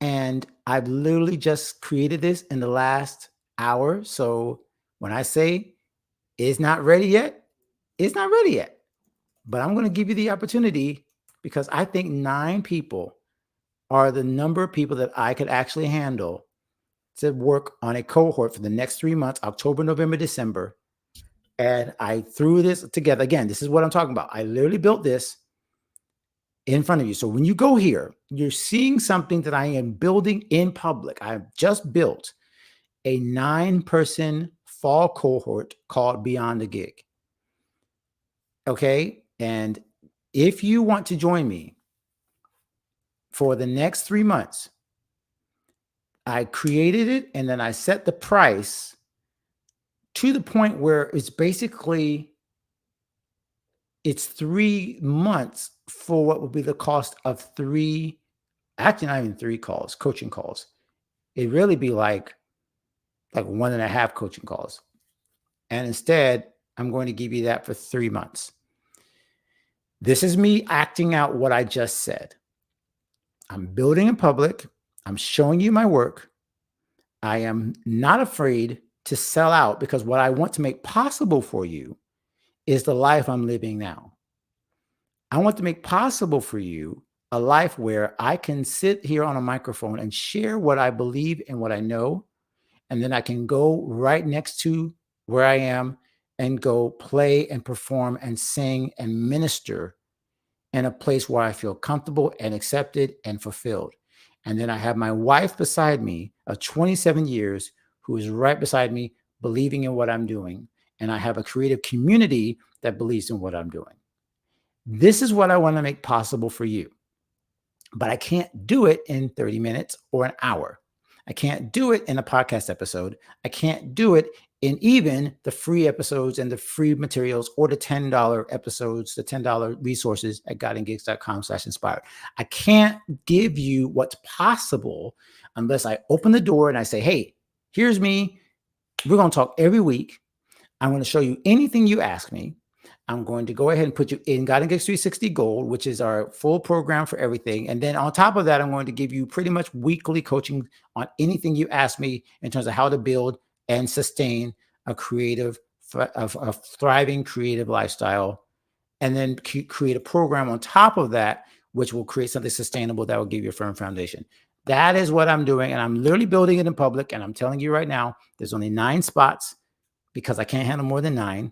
and I've literally just created this in the last hour. So when I say it's not ready yet, it's not ready yet. But I'm going to give you the opportunity because I think 9 people are the number of people that I could actually handle to work on a cohort for the next 3 months, October, November, December. And I threw this together. Again, this is what I'm talking about. I literally built this in front of you. So when you go here, you're seeing something that I am building in public. I've just built a 9-person fall cohort called Beyond a Gig. Okay. And if you want to join me for the next 3 months, I created it and then I set the price to the point where it's 3 months for what would be the cost of 3, actually not even 3 calls, coaching calls. It'd really be like 1.5 coaching calls. And instead, I'm going to give you that for 3 months. This is me acting out what I just said. I'm building in public. I'm showing you my work. I am not afraid to sell out because what I want to make possible for you is the life I'm living now. I want to make possible for you a life where I can sit here on a microphone and share what I believe and what I know. And then I can go right next to where I am and go play and perform and sing and minister in a place where I feel comfortable and accepted and fulfilled. And then I have my wife beside me of 27 years who is right beside me, believing in what I'm doing. And I have a creative community that believes in what I'm doing. This is what I want to make possible for you. But I can't do it in 30 minutes or an hour. I can't do it in a podcast episode. I can't do it in even the free episodes and the free materials or the $10 episodes, the $10 resources at godandgigs.com/inspired. I can't give you what's possible unless I open the door and I say, hey, here's me. We're going to talk every week. I'm going to show you anything you ask me. I'm going to go ahead and put you in God and Gigs 360 Gold, which is our full program for everything. And then on top of that, I'm going to give you pretty much weekly coaching on anything you ask me in terms of how to build and sustain a thriving creative lifestyle. And then create a program on top of that, which will create something sustainable that will give you a firm foundation. That is what I'm doing. And I'm literally building it in public. And I'm telling you right now, there's only 9 spots because I can't handle more than 9.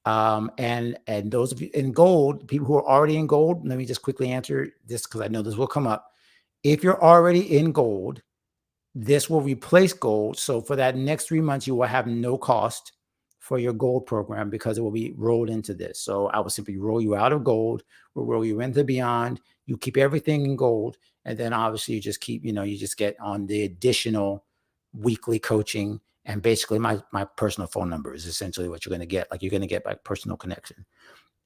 And those of you in gold, people who are already in gold, let me just quickly answer this because I know this will come up. If you're already in gold, this will replace gold. So for that next 3 months, you will have no cost for your gold program because it will be rolled into this. So I will simply roll you out of gold, we'll roll you into beyond. You keep everything in gold. And then obviously you just keep, you just get on the additional weekly coaching. And basically my personal phone number is essentially what you're going to get. Like you're going to get my personal connection.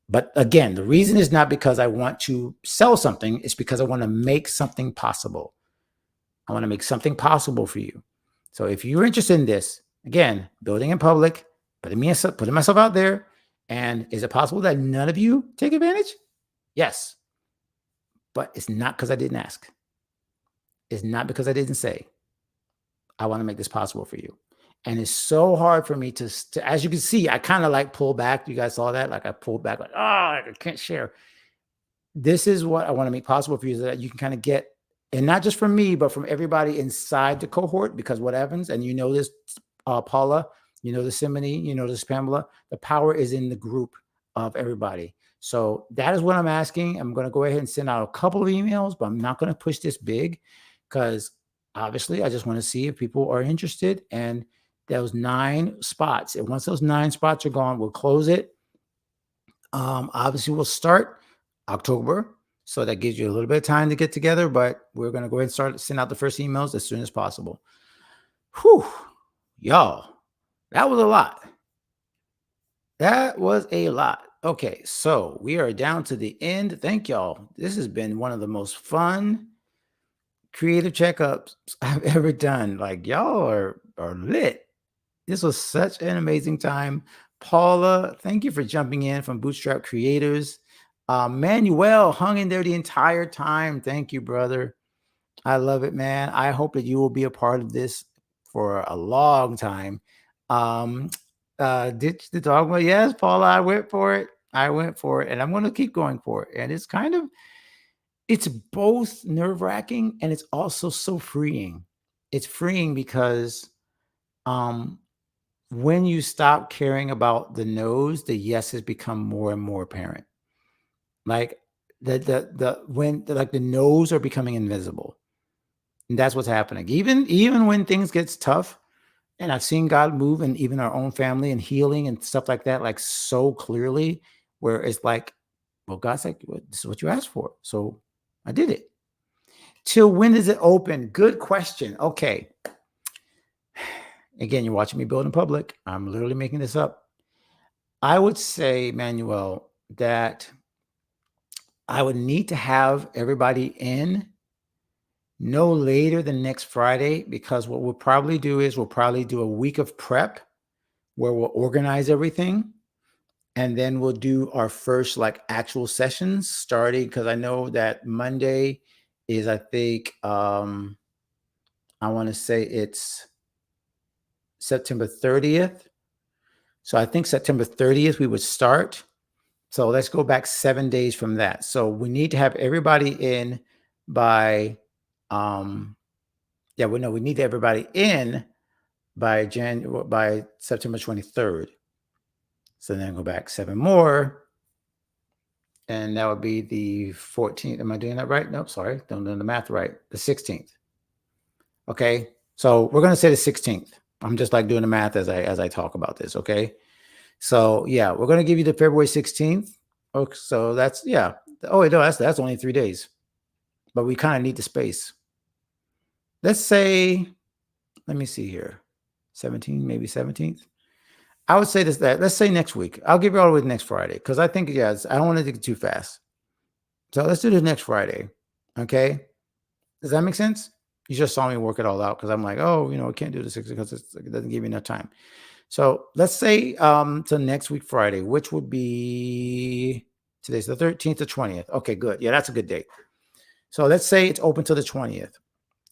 But again, the reason is not because I want to sell something. It's because I want to make something possible. I want to make something possible for you. So if you're interested in this, again, building in public, putting myself out there. And is it possible that none of you take advantage? Yes. But it's not because I didn't ask. It's not because I didn't say. I want to make this possible for you. And it's so hard for me to as you can see, I kind of like pull back. You guys saw that? Like I pulled back, like, I can't share. This is what I want to make possible for you so that you can kind of get, and not just from me, but from everybody inside the cohort, because what happens, and you know this, Paula, you know this, Simony, you know this, Pamela, the power is in the group of everybody. So that is what I'm asking. I'm going to go ahead and send out a couple of emails, but I'm not going to push this big because obviously I just want to see if people are interested. And those 9 spots, and once those 9 spots are gone, we'll close it. Obviously we'll start October. So that gives you a little bit of time to get together, but we're going to go ahead and send out the first emails as soon as possible. Whew, y'all, that was a lot. That was a lot. Okay, so we are down to the end. Thank y'all. This has been one of the most fun creative checkups I've ever done. Like y'all are lit. This was such an amazing time. Paula, thank you for jumping in from Bootstrap Creators. Manuel hung in there the entire time. Thank you, brother. I love it, man. I hope that you will be a part of this for a long time. Um, Ditch the dogma. Yes, Paula, I went for it. I went for it, and I'm going to keep going for it. And it's both nerve wracking and it's also so freeing. It's freeing because um, when you stop caring about the no's, the yeses become more and more apparent. Like the no's are becoming invisible. And that's what's happening. Even when things gets tough, and I've seen God move in even our own family and healing and stuff like that, like so clearly, where it's like, well, God's like, well, this is what you asked for. So I did it. Till when is it open? Good question. Okay. Again, you're watching me build in public. I'm literally making this up. I would say, Manuel, that I would need to have everybody in no later than next Friday, because what we'll probably do is we'll probably do a week of prep where we'll organize everything. And then we'll do our first like actual sessions starting, because I know that Monday is, I think, I want to say it's September 30th. So I think September 30th we would start. So let's go back 7 days from that. So we need to have everybody in by, we need everybody in by September 23rd. So then go back 7 more. And that would be the 14th. Am I doing that right? Nope, sorry. Don't do the math right. The 16th. Okay. So we're going to say the 16th. I'm just like doing the math as I talk about this. Okay. So yeah, we're going to give you the February 16th. Okay. So that's, yeah. Oh, wait, no, that's only 3 days, but we kind of need the space. Let's say, let me see here. 17, maybe 17th. I would say let's say next week. I'll give you all the way to next Friday. Cause I think, I don't want to get too fast. So let's do this next Friday. Okay. Does that make sense? You just saw me work it all out because I'm like, oh, I can't do this because it doesn't give me enough time. So let's say till next week, Friday, which would be today's the 13th to 20th. Okay, good. Yeah, that's a good date. So let's say it's open till the 20th.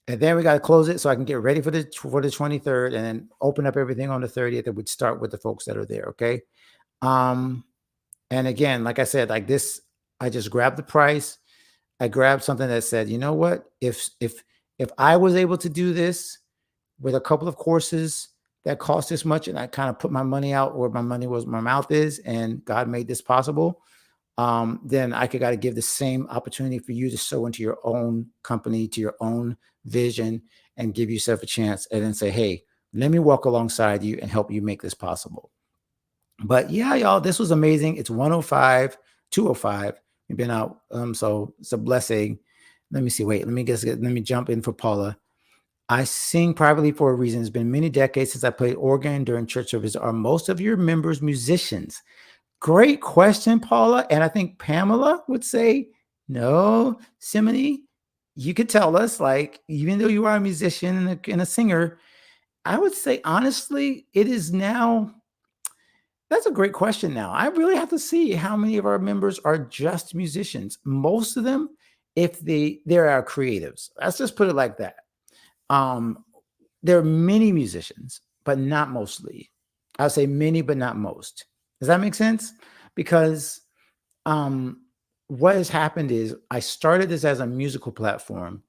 And then we got to close it so I can get ready for the 23rd and then open up everything on the 30th. And we'd start with the folks that are there. Okay. And again, like I said, like this, I just grabbed the price. I grabbed something that said, you know what, if I was able to do this with a couple of courses that cost this much, and I kind of put my money out where my mouth is, and God made this possible, then I got to give the same opportunity for you to sow into your own company, to your own vision, and give yourself a chance, and then say, hey, let me walk alongside you and help you make this possible. But yeah, y'all, this was amazing. It's 105, 205. We've been out. So it's a blessing. Let me see. Wait, let me jump in for Paula. I sing privately for a reason. It's been many decades since I played organ during church service. Are most of your members musicians? Great question, Paula. And I think Pamela would say, no, Simony, you could tell us, like, even though you are a musician and a singer, I would say, honestly, it is now. That's a great question now. I really have to see how many of our members are just musicians. Most of them, if they're our creatives. Let's just put it like that. There are many musicians, but not mostly. I'll say many, but not most. Does that make sense? Because what has happened is I started this as a musical platform,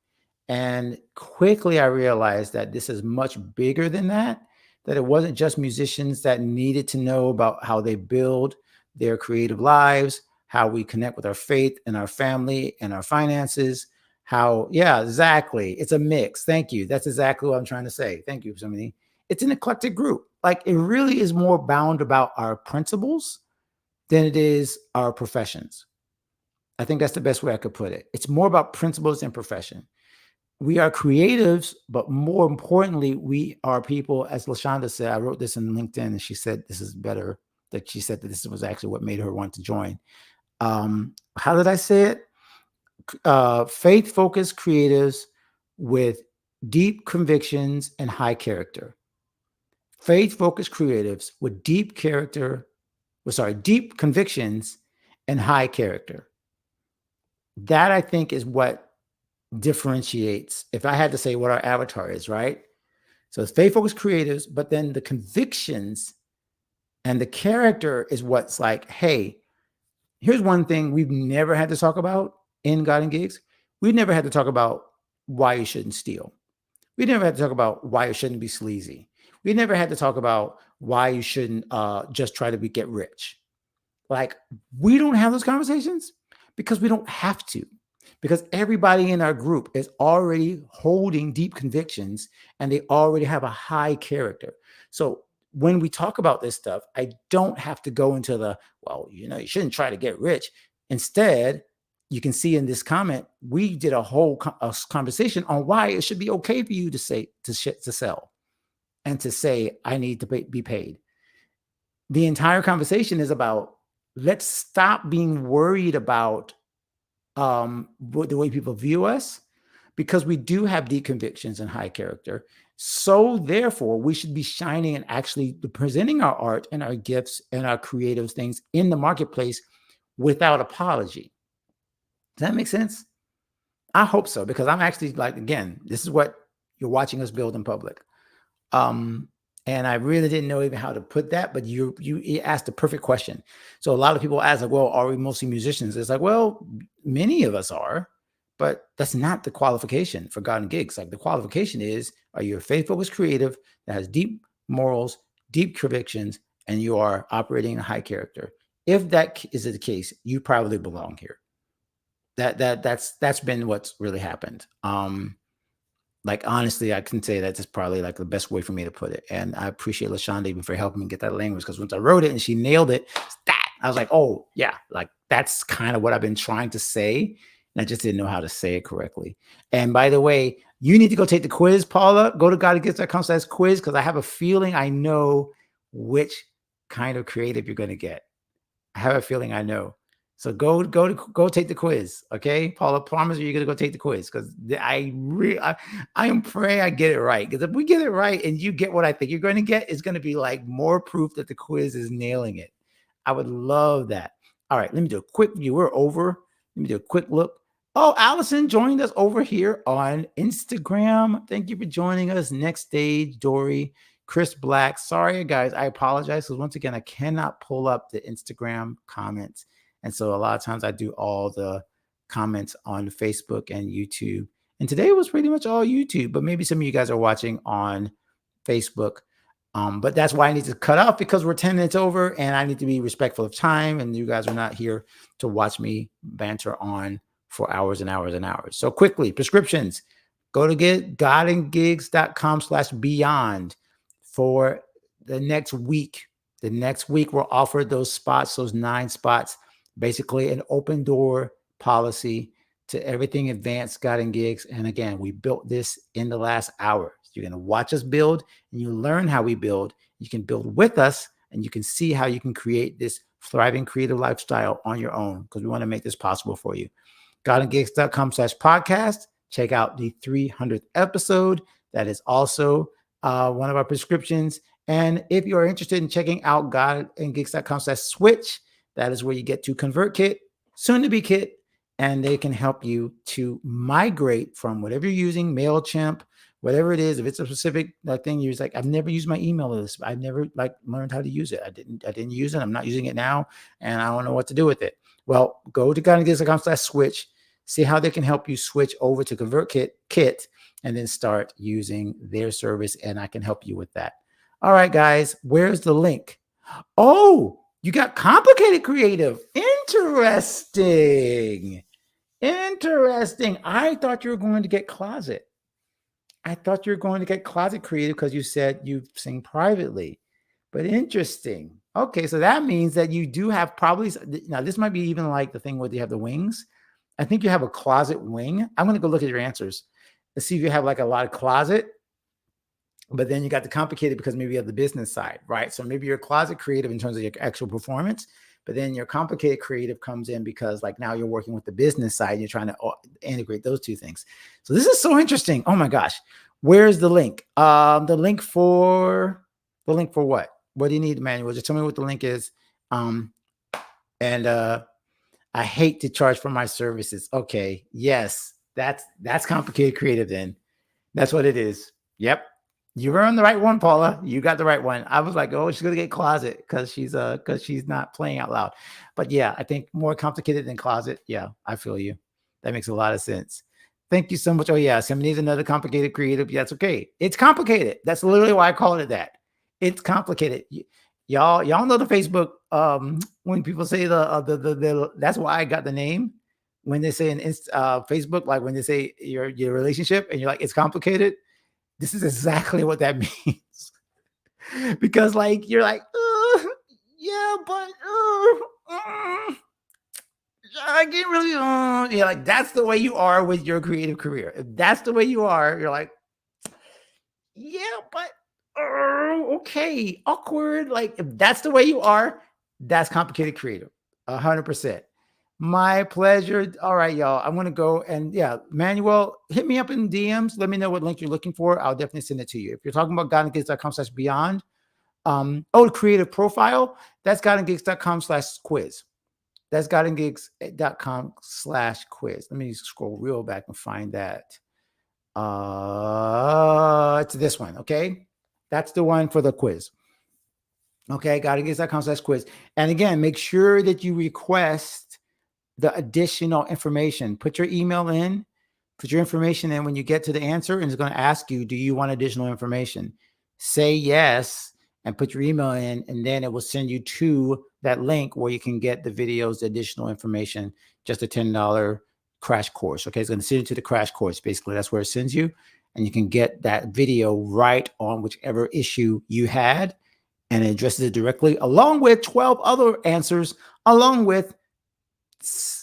and quickly I realized that this is much bigger than that it wasn't just musicians that needed to know about how they build their creative lives, how we connect with our faith and our family and our finances, exactly. It's a mix. Thank you. That's exactly what I'm trying to say. Thank you, Simony. It's an eclectic group. Like, it really is more bound about our principles than it is our professions. I think that's the best way I could put it. It's more about principles and profession. We are creatives, but more importantly, we are people, as LaShonda said. I wrote this in LinkedIn, and she said this is better. That she said that this was actually what made her want to join. How did I say it? Faith-focused creatives with deep convictions and high character. Faith-focused creatives with deep convictions and high character. That I think is what differentiates, if I had to say what our avatar is, right? So it's faith-focused creatives, but then the convictions and the character is what's like, hey, here's one thing we've never had to talk about in God and Gigs. We've never had to talk about why you shouldn't steal. We never had to talk about why you shouldn't be sleazy. We never had to talk about why you shouldn't just try to get rich. Like, we don't have those conversations because we don't have to, because everybody in our group is already holding deep convictions and they already have a high character. So when we talk about this stuff, I don't have to go into the, well, you know, you shouldn't try to get rich. Instead, you can see in this comment, we did a whole conversation on why it should be okay for you to say, to sell and to say, I need to be paid. The entire conversation is about, let's stop being worried about the way people view us, because we do have deep convictions and high character. So therefore, we should be shining and actually presenting our art and our gifts and our creative things in the marketplace without apology. Does that make sense? I hope so, because I'm actually like, again, this is what you're watching us build in public. And I really didn't know even how to put that, but you asked the perfect question. So a lot of people ask, like, well, are we mostly musicians? It's like, well, many of us are, but that's not the qualification for God and Gigs. Like, the qualification is, are you a faith-focused creative that has deep morals, deep convictions, and you are operating in a high character? If that is the case, you probably belong here. That's been what's really happened. Like, honestly, I can say that's probably like the best way for me to put it. And I appreciate LaShonda even for helping me get that language, because once I wrote it and she nailed it, I was like, oh yeah, like that's kind of what I've been trying to say. And I just didn't know how to say it correctly. And by the way, you need to go take the quiz, Paula. Go to godandgifts.com/quiz, because I have a feeling I know which kind of creative you're going to get. I have a feeling I know. So go take the quiz, okay? Paula, promise you're gonna go take the quiz, because I am praying I get it right. Because if we get it right and you get what I think you're going to get, it's going to be like more proof that the quiz is nailing it. I would love that. All right, let me do a quick view. We're over. Let me do a quick look. Oh, Allison joined us over here on Instagram. Thank you for joining us. Next Stage, Dory, Chris Black. Sorry, guys. I apologize, because once again, I cannot pull up the Instagram comments. And so a lot of times I do all the comments on Facebook and YouTube. And today was pretty much all YouTube, but maybe some of you guys are watching on Facebook. But that's why I need to cut off, because we're 10 minutes over and I need to be respectful of time. And you guys are not here to watch me banter on for hours and hours and hours. So quickly, prescriptions. Go to godandgigs.com/beyond for the next week. The next week, we'll offer those spots, those 9 spots. Basically an open door policy to everything advanced God and Gigs. And again, we built this in the last hour. You're going to watch us build and you learn how we build. You can build with us and you can see how you can create this thriving creative lifestyle on your own, because we want to make this possible for you. godandgigs.com/podcast. Check out the 300th episode. That is also one of our prescriptions. And if you are interested in checking out godandgigs.com/switch, that is where you get to ConvertKit, soon to be Kit, and they can help you to migrate from whatever you're using, MailChimp, whatever it is. If it's a specific thing, you're like, I've never used my email list. I've never learned how to use it. I didn't use it. I'm not using it now, and I don't know what to do with it. Well, go to godandgigs.com/switch, see how they can help you switch over to ConvertKit, and then start using their service, and I can help you with that. All right, guys, where's the link? Oh, you got complicated creative. Interesting. I thought you were going to get closet. Creative because you said you sing privately, but interesting. Okay, so that means that you do have probably, now this might be even like the thing where you have the wings. I think you have a closet wing. I'm going to go look at your answers. Let's see if you have like a lot of closet. But then you got the complicated because maybe you have the business side, right? So maybe you're closet creative in terms of your actual performance, But then your complicated creative comes in because like now you're working with the business side and you're trying to integrate those two things. So this is so interesting. Oh my gosh. Where's the link? The link for what? What do you need, Emmanuel? Just tell me what the link is. I hate to charge for my services. Okay. Yes. That's complicated creative then. That's what it is. Yep. You were on the right one, Paula. You got the right one. I was like, oh, she's gonna get closet because she's not playing out loud. But yeah, I think more complicated than closet. Yeah, I feel you. That makes a lot of sense. Thank you so much. Oh yeah, somebody needs another complicated creative. Yeah, that's okay. It's complicated. That's literally why I call it that. It's complicated. Y'all know the Facebook. When people say the that's why I got the name. When they say in Facebook, like when they say your relationship, and you're like, it's complicated. This is exactly what that means. Because like you're like, yeah, but I can't really. Yeah, like that's the way you are with your creative career. If that's the way you are, you're like, yeah, but okay, awkward. Like if that's the way you are, that's complicated creative. 100%. My pleasure. All right, y'all. I'm going to go and yeah, Manuel, hit me up in DMs. Let me know what link you're looking for. I'll definitely send it to you. If you're talking about godandgigs.com/beyond, creative profile, that's godandgigs.com/quiz. That's godandgigs.com/quiz. Let me scroll real back and find that. It's this one. Okay. That's the one for the quiz. Okay. godandgigs.com/quiz. And again, make sure that you request the additional information. Put your email in, put your information in when you get to the answer, and it's going to ask you, do you want additional information? Say yes and put your email in, and then it will send you to that link where you can get the videos, the additional information, just a $10 crash course. Okay, it's going to send you to the crash course. Basically, that's where it sends you, and you can get that video right on whichever issue you had, and it addresses it directly, along with 12 other answers, along with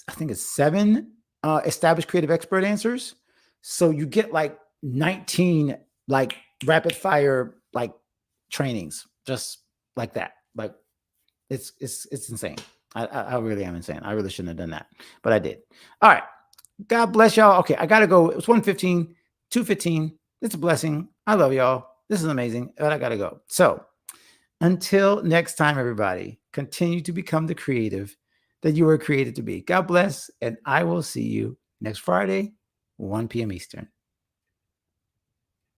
I think it's 7 established creative expert answers. So you get like 19 like rapid fire like trainings just like that. Like it's insane. I really am insane. I really shouldn't have done that, but I did. All right. God bless y'all. Okay, I gotta go. It was 1:15, 2:15. It's a blessing. I love y'all. This is amazing, but I gotta go. So until next time, everybody, continue to become the creative that you were created to be. God bless, and I will see you next Friday, 1 p.m. Eastern.